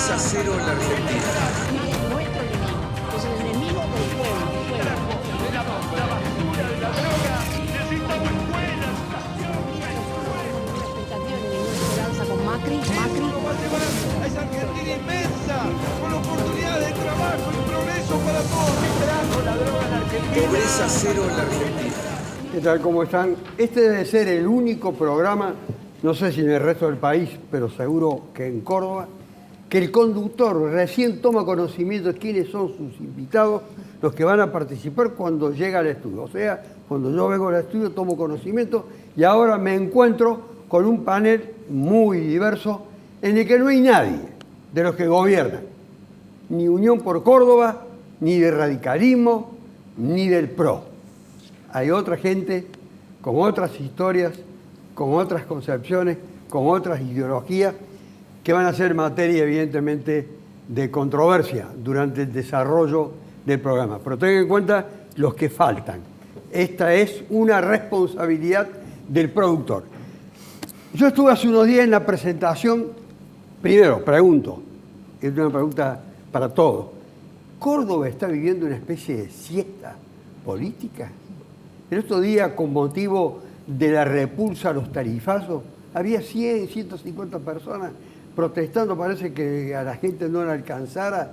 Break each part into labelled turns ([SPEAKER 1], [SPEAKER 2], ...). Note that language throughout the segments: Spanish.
[SPEAKER 1] 3-0 en la Argentina.
[SPEAKER 2] Nuestro enemigo, es el enemigo del pueblo.
[SPEAKER 3] La basura de la droga. Necesitamos escuelas.
[SPEAKER 2] Ninguna expectativa ni ninguna esperanza con Macri.
[SPEAKER 3] Va a llevar a esa Argentina inmensa, con oportunidades de trabajo y progreso para todos. Trajo la droga en la Argentina.
[SPEAKER 1] Pobreza cero en la Argentina.
[SPEAKER 4] ¿Qué tal? ¿Cómo están? Este debe ser el único programa, no sé si en el resto del país, pero seguro que en Córdoba, que el conductor recién toma conocimiento de quiénes son sus invitados, los que van a participar cuando llega al estudio. O sea, cuando yo vengo al estudio tomo conocimiento y ahora me encuentro con un panel muy diverso en el que no hay nadie de los que gobiernan, ni Unión por Córdoba, ni de radicalismo, ni del PRO. Hay otra gente con otras historias, con otras concepciones, con otras ideologías que van a ser materia, evidentemente, de controversia durante el desarrollo del programa. Pero tengan en cuenta los que faltan. Esta es una responsabilidad del productor. Yo estuve hace unos días en la presentación. Primero, pregunto, es una pregunta para todos. ¿Córdoba está viviendo una especie de siesta política? El otro día, con motivo de la repulsa a los tarifazos, había 100, 150 personas protestando. Parece que a la gente no le alcanzara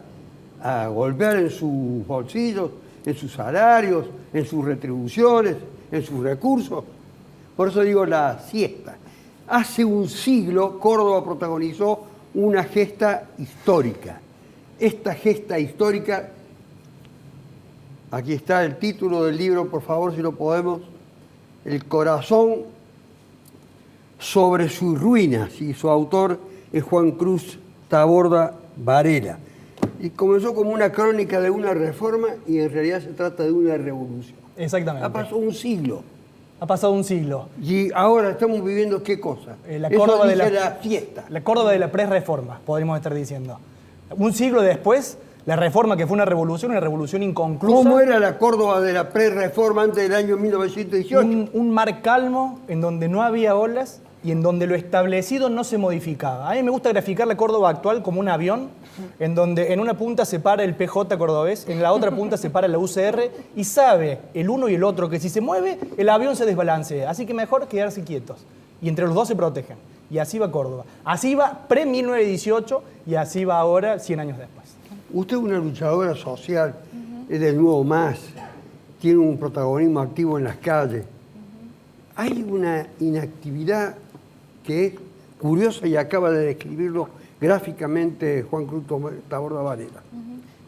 [SPEAKER 4] a golpear en sus bolsillos, en sus salarios, en sus retribuciones, en sus recursos. Por eso digo la siesta. Hace un siglo Córdoba protagonizó una gesta histórica. Esta gesta histórica, aquí está el título del libro, por favor, si lo podemos, El corazón sobre sus ruinas, y su autor es Juan Cruz Taborda Varela. Y comenzó como una crónica de una reforma y en realidad se trata de una revolución.
[SPEAKER 5] Exactamente.
[SPEAKER 4] Ha pasado un siglo.
[SPEAKER 5] Ha pasado un siglo.
[SPEAKER 4] Y ahora estamos viviendo ¿qué cosa?
[SPEAKER 5] La
[SPEAKER 4] Eso
[SPEAKER 5] Córdoba de
[SPEAKER 4] dice
[SPEAKER 5] la
[SPEAKER 4] la fiesta.
[SPEAKER 5] La Córdoba de la pre-reforma, podríamos estar diciendo. Un siglo después, la reforma que fue una revolución inconclusa.
[SPEAKER 4] ¿Cómo era la Córdoba de la pre-reforma antes del año 1918?
[SPEAKER 5] Un mar calmo en donde no había olas y en donde lo establecido no se modificaba. A mí me gusta graficar la Córdoba actual como un avión, en donde en una punta se para el PJ cordobés, en la otra punta se para la UCR, y sabe el uno y el otro que si se mueve, el avión se desbalancea. Así que mejor quedarse quietos. Y entre los dos se protegen. Y así va Córdoba. Así va pre-1918 y así va ahora, 100 años después.
[SPEAKER 4] Usted es una luchadora social, es del Nuevo Más, tiene un protagonismo activo en las calles. Hay una inactividad que es curiosa y acaba de describirlo gráficamente Juan Cruz Taborda Varela.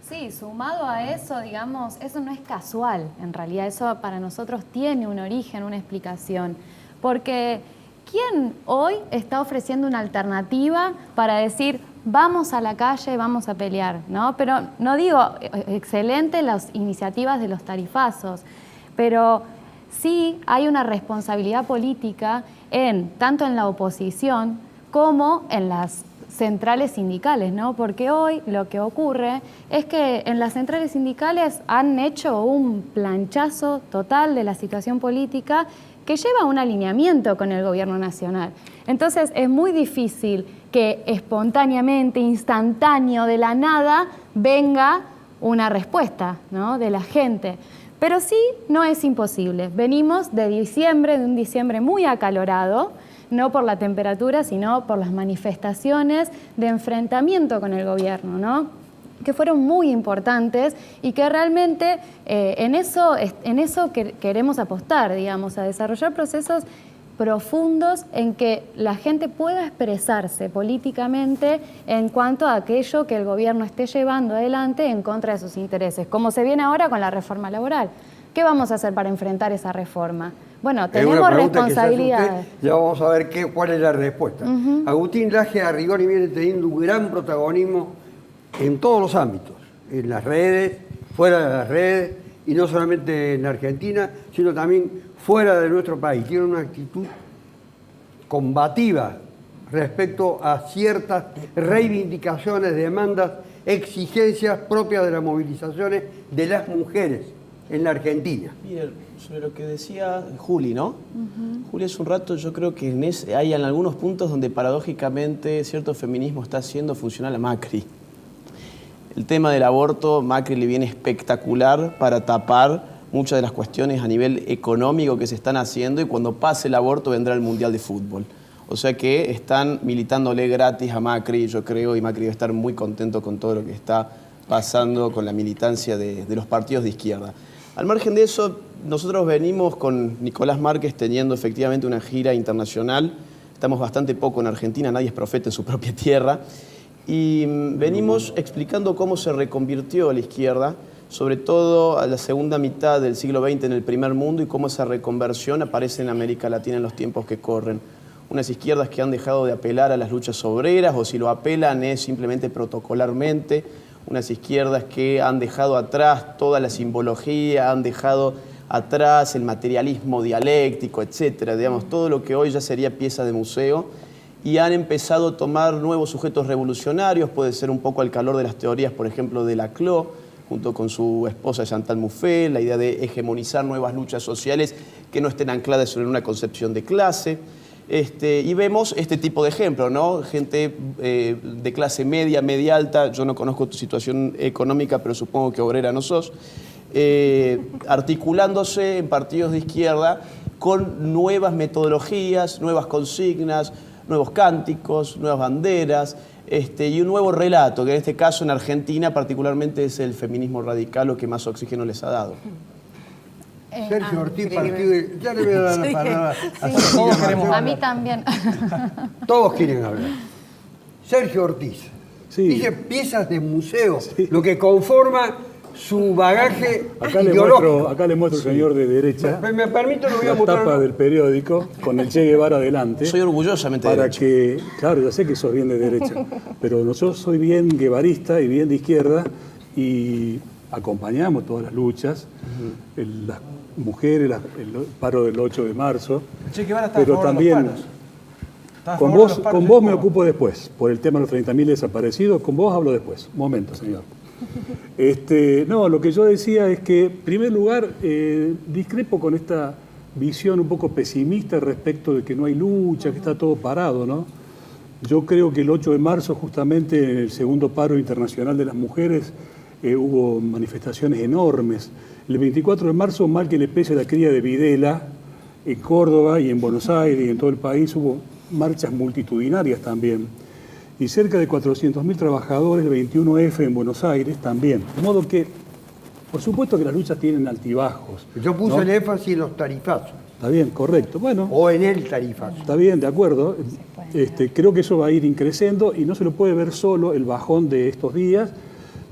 [SPEAKER 6] Sí, sumado a eso, digamos, eso no es casual, en realidad, eso para nosotros tiene un origen, una explicación, porque ¿quién hoy está ofreciendo una alternativa para decir vamos a la calle, vamos a pelear? ¿No? Pero no digo, excelente las iniciativas de los tarifazos, pero sí hay una responsabilidad política tanto en la oposición como en las centrales sindicales, ¿no? Porque hoy lo que ocurre es que en las centrales sindicales han hecho un planchazo total de la situación política que lleva a un alineamiento con el gobierno nacional. Entonces es muy difícil que espontáneamente, instantáneo, de la nada, venga una respuesta, ¿no?, de la gente. Pero sí, no es imposible. Venimos de un diciembre muy acalorado, no por la temperatura, sino por las manifestaciones de enfrentamiento con el gobierno, ¿no?, que fueron muy importantes y que realmente en eso queremos apostar, digamos, a desarrollar procesos profundos en que la gente pueda expresarse políticamente en cuanto a aquello que el gobierno esté llevando adelante en contra de sus intereses, como se viene ahora con la reforma laboral. ¿Qué vamos a hacer para enfrentar esa reforma? Bueno, tenemos responsabilidades.
[SPEAKER 4] Ya vamos a ver cuál es la respuesta. Agustín Laje a rigor y viene teniendo un gran protagonismo en todos los ámbitos, en las redes, fuera de las redes, y no solamente en Argentina, sino también fuera de nuestro país. Tiene una actitud combativa respecto a ciertas reivindicaciones, demandas, exigencias propias de las movilizaciones de las mujeres. en la Argentina.
[SPEAKER 7] Mire, sobre lo que decía Juli, ¿no? Juli, hace un rato yo creo que hay en algunos puntos donde paradójicamente cierto feminismo está haciendo funcionar a Macri. El tema del aborto, Macri le viene espectacular para tapar muchas de las cuestiones a nivel económico que se están haciendo, y cuando pase el aborto vendrá el Mundial de Fútbol. O sea que están militándole gratis a Macri, yo creo, y Macri debe estar muy contento con todo lo que está pasando con la militancia de los partidos de izquierda. Al margen de eso, nosotros venimos con Nicolás Márquez teniendo efectivamente una gira internacional. Estamos bastante poco en Argentina, nadie es profeta en su propia tierra. Y venimos explicando cómo se reconvirtió la izquierda, sobre todo a la segunda mitad del siglo XX en el primer mundo, y cómo esa reconversión aparece en América Latina en los tiempos que corren. Unas izquierdas que han dejado de apelar a las luchas obreras, o si lo apelan es simplemente protocolarmente. Unas izquierdas que han dejado atrás toda la simbología, han dejado atrás el materialismo dialéctico, etcétera, digamos, todo lo que hoy ya sería pieza de museo, y han empezado a tomar nuevos sujetos revolucionarios. Puede ser un poco al calor de las teorías, por ejemplo, de Laclau, junto con su esposa Chantal Mouffe, la idea de hegemonizar nuevas luchas sociales que no estén ancladas sobre una concepción de clase. Y vemos este tipo de ejemplos, ¿no? Gente de clase media, media alta, yo no conozco tu situación económica, pero supongo que obrera no sos, articulándose en partidos de izquierda con nuevas metodologías, nuevas consignas, nuevos cánticos, nuevas banderas, y un nuevo relato, que en este caso en Argentina particularmente es el feminismo radical, lo que más oxígeno les ha dado.
[SPEAKER 4] Sergio Ortiz, ya le voy a dar la palabra a
[SPEAKER 6] Sí,
[SPEAKER 4] Cecilia.
[SPEAKER 6] a mí también.
[SPEAKER 4] Todos quieren hablar. Sergio Ortiz.
[SPEAKER 8] Sí.
[SPEAKER 4] Dice piezas de museo, lo que conforma su bagaje ideológico.
[SPEAKER 8] Acá le muestro al señor de derecha
[SPEAKER 4] Me permito, lo voy a
[SPEAKER 8] la
[SPEAKER 4] mostrar.
[SPEAKER 8] tapa del periódico con el Che Guevara adelante.
[SPEAKER 7] Soy orgullosamente
[SPEAKER 8] para
[SPEAKER 7] derecho.
[SPEAKER 8] que, claro, yo sé que sos bien de derecha, pero yo soy bien guevarista y bien de izquierda, y acompañamos todas las luchas, las mujeres, el paro del 8 de marzo,
[SPEAKER 5] Che Guevara está a
[SPEAKER 8] pero
[SPEAKER 5] favor de
[SPEAKER 8] también
[SPEAKER 5] los paros. Está a
[SPEAKER 8] con
[SPEAKER 5] favor de los
[SPEAKER 8] vos,
[SPEAKER 5] paros
[SPEAKER 8] con
[SPEAKER 5] de
[SPEAKER 8] vos me
[SPEAKER 5] Cuba.
[SPEAKER 8] ocupo después, por el tema de los 30.000 desaparecidos, con vos hablo después. Un momento, señor. No, lo que yo decía es que, en primer lugar, discrepo con esta visión un poco pesimista respecto de que no hay lucha, que está todo parado, ¿no? Yo creo que el 8 de marzo, justamente en el segundo paro internacional de las mujeres, hubo manifestaciones enormes. El 24 de marzo, mal que le pese la cría de Videla, en Córdoba y en Buenos Aires y en todo el país hubo marchas multitudinarias también. Y cerca de 400.000 trabajadores del 21F en Buenos Aires también. De modo que, por supuesto que las luchas tienen altibajos.
[SPEAKER 4] Yo puse
[SPEAKER 8] ¿no?
[SPEAKER 4] el énfasis en los tarifazos,
[SPEAKER 8] Está bien, correcto. Bueno,
[SPEAKER 4] o en el tarifazo.
[SPEAKER 8] está bien, de acuerdo. Creo que eso va a ir increciendo y no se lo puede ver solo el bajón de estos días,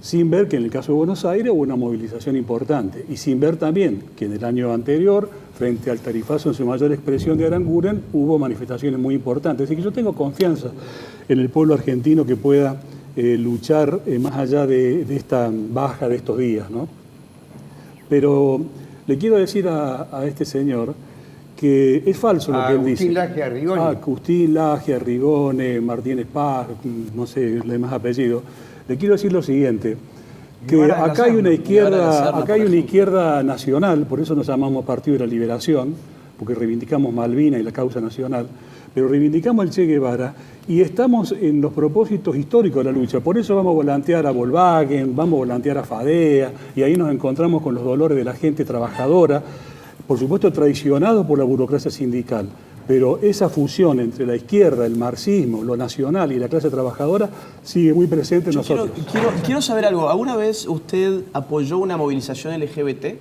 [SPEAKER 8] sin ver que en el caso de Buenos Aires hubo una movilización importante, y sin ver también que en el año anterior, frente al tarifazo en su mayor expresión de Aranguren, hubo manifestaciones muy importantes. Así que yo tengo confianza en el pueblo argentino que pueda luchar más allá de esta baja de estos días, ¿no? Pero le quiero decir a este señor que es falso lo que él dice.
[SPEAKER 4] Agustín Laje Arrigoni.
[SPEAKER 8] Agustín Laje, Arrigoni, Martínez Paz, no sé los demás apellidos. Le quiero decir lo siguiente, que
[SPEAKER 5] Guevara de la
[SPEAKER 8] acá hay
[SPEAKER 5] Serna.
[SPEAKER 8] una
[SPEAKER 7] Guevara de la
[SPEAKER 8] izquierda,
[SPEAKER 7] Serna,
[SPEAKER 8] acá
[SPEAKER 7] por
[SPEAKER 8] hay una
[SPEAKER 7] ejemplo.
[SPEAKER 8] izquierda nacional, por eso nos llamamos Partido de la Liberación, porque reivindicamos Malvinas y la causa nacional, pero reivindicamos el Che Guevara y estamos en los propósitos históricos de la lucha. Por eso vamos a volantear a Volkswagen, vamos a volantear a Fadea, y ahí nos encontramos con los dolores de la gente trabajadora, por supuesto traicionados por la burocracia sindical. Pero esa fusión entre la izquierda, el marxismo, lo nacional y la clase trabajadora sigue muy presente en
[SPEAKER 7] Yo
[SPEAKER 8] nosotros.
[SPEAKER 7] quiero saber algo. ¿Alguna vez usted apoyó una movilización LGBT?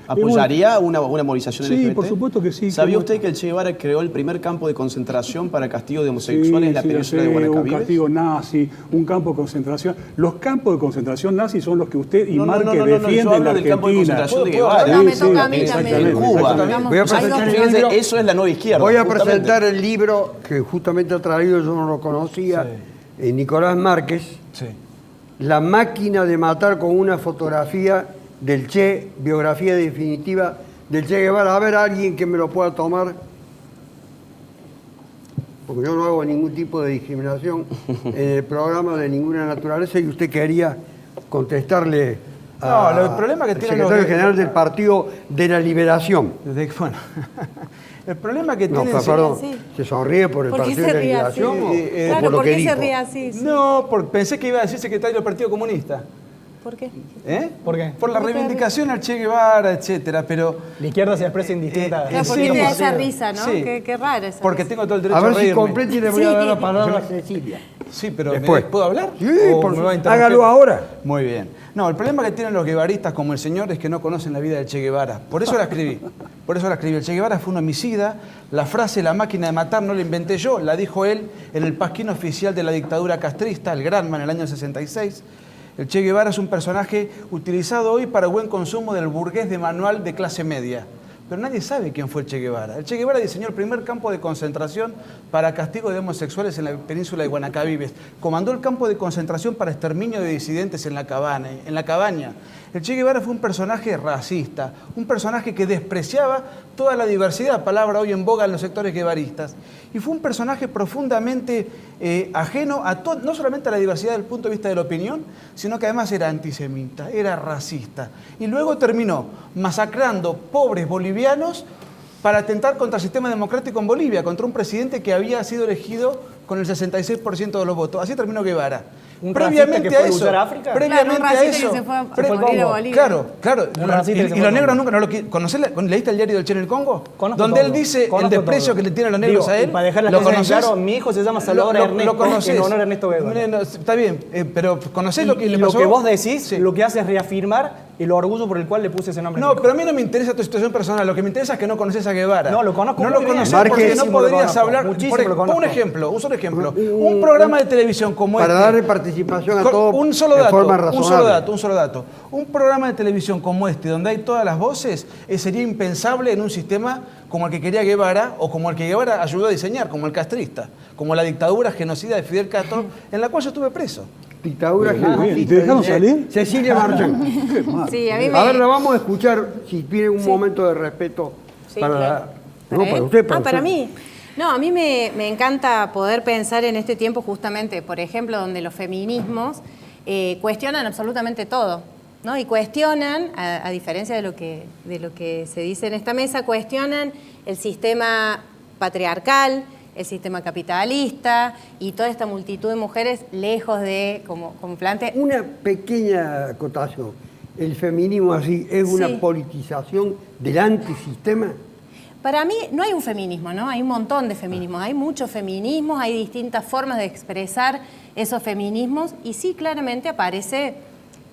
[SPEAKER 7] ¿Apoyaría una movilización
[SPEAKER 8] Sí,
[SPEAKER 7] LGBT?
[SPEAKER 8] por supuesto que sí.
[SPEAKER 7] ¿Sabía
[SPEAKER 8] ¿Cómo?
[SPEAKER 7] usted que el Che Guevara creó el primer campo de concentración para castigo de homosexuales en la península de
[SPEAKER 8] un
[SPEAKER 7] Guadalcavives?
[SPEAKER 8] castigo nazi, un campo de concentración. Los campos de concentración nazis son los que usted y
[SPEAKER 7] No,
[SPEAKER 8] Márquez
[SPEAKER 7] yo
[SPEAKER 8] defienden
[SPEAKER 7] hablo
[SPEAKER 8] en
[SPEAKER 7] del campo de
[SPEAKER 8] Argentina.
[SPEAKER 7] concentración de
[SPEAKER 5] ¿Puedo
[SPEAKER 7] Guevara.
[SPEAKER 2] No, me toca a mí
[SPEAKER 8] exactamente,
[SPEAKER 2] también.
[SPEAKER 7] En Cuba.
[SPEAKER 8] exactamente.
[SPEAKER 4] Voy a
[SPEAKER 2] Hay
[SPEAKER 4] presentar
[SPEAKER 2] dos-
[SPEAKER 4] el
[SPEAKER 7] Fíjense,
[SPEAKER 4] libro.
[SPEAKER 7] eso es la nueva izquierda.
[SPEAKER 4] Voy a
[SPEAKER 7] justamente.
[SPEAKER 4] presentar el libro que justamente ha traído, yo no lo conocía, Nicolás Márquez,
[SPEAKER 5] Sí.
[SPEAKER 4] La máquina de matar, con una fotografía del Che, biografía definitiva del Che Guevara. A ver, alguien que me lo pueda tomar, porque yo no hago ningún tipo de discriminación en el programa de ninguna naturaleza, y usted quería contestarle
[SPEAKER 9] No, el problema que
[SPEAKER 4] el
[SPEAKER 9] tienen
[SPEAKER 4] secretario
[SPEAKER 9] los-
[SPEAKER 4] general del Partido de la Liberación.
[SPEAKER 9] Bueno, el problema que
[SPEAKER 4] No,
[SPEAKER 9] tienen...
[SPEAKER 4] perdón,
[SPEAKER 2] Sí.
[SPEAKER 4] ¿se sonríe por el
[SPEAKER 2] ¿Por qué
[SPEAKER 4] Partido
[SPEAKER 2] se
[SPEAKER 4] de la
[SPEAKER 2] ríe así?
[SPEAKER 4] Liberación o
[SPEAKER 2] Claro,
[SPEAKER 4] por lo
[SPEAKER 2] ¿por
[SPEAKER 4] que
[SPEAKER 2] qué se
[SPEAKER 4] dijo?
[SPEAKER 2] ríe así? Sí.
[SPEAKER 9] No, pensé que iba a decir secretario del Partido Comunista.
[SPEAKER 2] ¿Por qué?
[SPEAKER 9] ¿Eh?
[SPEAKER 5] ¿Por qué?
[SPEAKER 9] Por la
[SPEAKER 2] ¿Por qué?
[SPEAKER 9] reivindicación al Che Guevara, etcétera, pero...
[SPEAKER 5] La izquierda se expresa indistinta.
[SPEAKER 2] Claro, ¿por
[SPEAKER 9] sí.
[SPEAKER 2] qué te da esa risa, no?
[SPEAKER 9] Sí.
[SPEAKER 2] Qué raro esa
[SPEAKER 9] Porque
[SPEAKER 2] risa.
[SPEAKER 9] tengo todo el derecho
[SPEAKER 4] A ver si
[SPEAKER 9] reírme.
[SPEAKER 4] completa y le voy a dar la
[SPEAKER 2] Sí.
[SPEAKER 4] palabra a Cecilia.
[SPEAKER 9] Sí, pero
[SPEAKER 4] Después.
[SPEAKER 9] ¿puedo hablar?
[SPEAKER 4] Sí,
[SPEAKER 9] ¿O
[SPEAKER 4] por
[SPEAKER 9] me va a
[SPEAKER 4] favor.
[SPEAKER 9] interrumpir?
[SPEAKER 4] Hágalo ahora.
[SPEAKER 9] Muy bien. No, el problema que tienen los guevaristas como el señor es que no conocen la vida del Che Guevara. Por eso la escribí. Por eso la escribí. El Che Guevara fue un homicida. La frase "la máquina de matar" no la inventé yo, la dijo él en el pasquín oficial de la dictadura castrista, el Granma, en el año 66. El Che Guevara es un personaje utilizado hoy para buen consumo del burgués de manual de clase media. Pero nadie sabe quién fue el Che Guevara. El Che Guevara diseñó el primer campo de concentración para castigo de homosexuales en la península de Guanacabibes. Comandó el campo de concentración para exterminio de disidentes en la Cabaña. El Che Guevara fue un personaje racista, un personaje que despreciaba toda la diversidad, palabra hoy en boga en los sectores guevaristas. Y fue un personaje profundamente ajeno a no solamente a la diversidad desde el punto de vista de la opinión, sino que además era antisemita, era racista. Y luego terminó masacrando pobres bolivianos para atentar contra el sistema democrático en Bolivia, contra un presidente que había sido elegido con el 66% de los votos. Así terminó Guevara.
[SPEAKER 5] ¿Un racista que fue a luchar a África?
[SPEAKER 2] Claro, un racista que se fue a morir a Bolivia.
[SPEAKER 9] Claro.
[SPEAKER 5] Un racista que se
[SPEAKER 9] Y
[SPEAKER 5] fue
[SPEAKER 9] los
[SPEAKER 5] a
[SPEAKER 9] negros
[SPEAKER 5] Congo.
[SPEAKER 9] nunca no lo ¿Leíste el diario del Che en el Congo?
[SPEAKER 5] Conozco
[SPEAKER 9] Donde
[SPEAKER 5] todo.
[SPEAKER 9] él dice
[SPEAKER 5] Conozco
[SPEAKER 9] el desprecio
[SPEAKER 5] todo.
[SPEAKER 9] que le tienen los negros
[SPEAKER 5] Digo,
[SPEAKER 9] a él.
[SPEAKER 5] y para dejar las
[SPEAKER 9] ¿Lo
[SPEAKER 5] cosas en
[SPEAKER 9] conoces?
[SPEAKER 5] claro, mi hijo se llama Salvador Ernesto,
[SPEAKER 9] conoces.
[SPEAKER 5] en honor a Ernesto Guevara.
[SPEAKER 9] No, está bien, pero ¿conocés lo que
[SPEAKER 5] Y
[SPEAKER 9] le
[SPEAKER 5] lo
[SPEAKER 9] pasó?
[SPEAKER 5] que vos decís,
[SPEAKER 9] Sí.
[SPEAKER 5] lo que hace es reafirmar el orgullo por el cual le puse ese nombre.
[SPEAKER 9] No, pero a mí no me interesa tu situación personal. Lo que me interesa es que no conoces a Guevara.
[SPEAKER 5] No, lo conozco
[SPEAKER 9] No
[SPEAKER 5] muy
[SPEAKER 9] lo
[SPEAKER 5] bien.
[SPEAKER 9] conoces
[SPEAKER 4] Marque-
[SPEAKER 9] porque no
[SPEAKER 5] Muchísimo lo
[SPEAKER 9] podrías
[SPEAKER 5] conozco,
[SPEAKER 9] hablar.
[SPEAKER 5] muchísimo lo
[SPEAKER 9] Un
[SPEAKER 5] conozco.
[SPEAKER 9] ejemplo, un solo ejemplo. Un programa de televisión como
[SPEAKER 4] Para
[SPEAKER 9] este.
[SPEAKER 4] darle participación a todos
[SPEAKER 9] Un solo
[SPEAKER 4] de
[SPEAKER 9] dato,
[SPEAKER 4] forma
[SPEAKER 9] un
[SPEAKER 4] razonable.
[SPEAKER 9] solo dato. Un programa de televisión como este, donde hay todas las voces, sería impensable en un sistema como el que quería Guevara o como el que Guevara ayudó a diseñar, como el castrista, como la dictadura genocida de Fidel Castro, en la cual yo estuve preso.
[SPEAKER 4] Dictadura
[SPEAKER 8] Muy bien.
[SPEAKER 4] genocida.
[SPEAKER 8] ¿Y te dejaron salir?
[SPEAKER 4] Cecilia Marchán.
[SPEAKER 8] Qué mal.
[SPEAKER 2] Sí, a mí me...
[SPEAKER 4] A ver, la vamos a escuchar si tiene un momento de respeto
[SPEAKER 2] Sí,
[SPEAKER 4] para,
[SPEAKER 2] claro.
[SPEAKER 4] no, para usted.
[SPEAKER 2] Para
[SPEAKER 4] usted.
[SPEAKER 2] mí. No, a mí me encanta poder pensar en este tiempo justamente, por ejemplo, donde los feminismos cuestionan absolutamente todo, ¿no? Y cuestionan, a diferencia de lo que se dice en esta mesa, cuestionan el sistema patriarcal, el sistema capitalista y toda esta multitud de mujeres lejos de, como plantea...
[SPEAKER 4] Una pequeña acotación. ¿El feminismo así es una
[SPEAKER 2] Sí.
[SPEAKER 4] politización del antisistema?
[SPEAKER 2] Para mí no hay un feminismo, ¿no? Hay un montón de feminismos, hay muchos feminismos, hay distintas formas de expresar esos feminismos y sí claramente aparece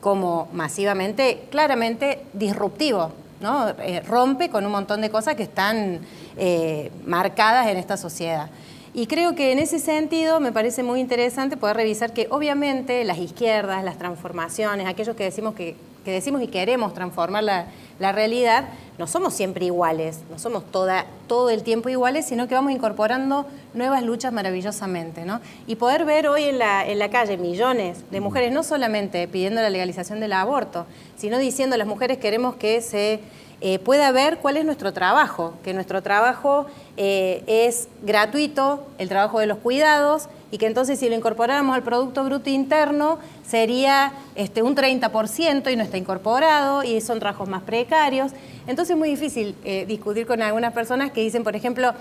[SPEAKER 2] como masivamente, claramente disruptivo, ¿no? Rompe con un montón de cosas que están marcadas en esta sociedad. Y creo que en ese sentido me parece muy interesante poder revisar que obviamente las izquierdas, las transformaciones, aquellos que decimos y queremos transformar la realidad, no somos siempre iguales, no somos todo el tiempo iguales, sino que vamos incorporando nuevas luchas maravillosamente, ¿no? Y poder ver hoy en la calle millones de mujeres, no solamente pidiendo la legalización del aborto, sino diciendo las mujeres queremos que se pueda ver cuál es nuestro trabajo, que nuestro trabajo es gratuito, el trabajo de los cuidados, y que entonces si lo incorporáramos al Producto Bruto Interno sería un 30% y no está incorporado y son trabajos más precarios. Entonces es muy difícil discutir con algunas personas que dicen, por ejemplo,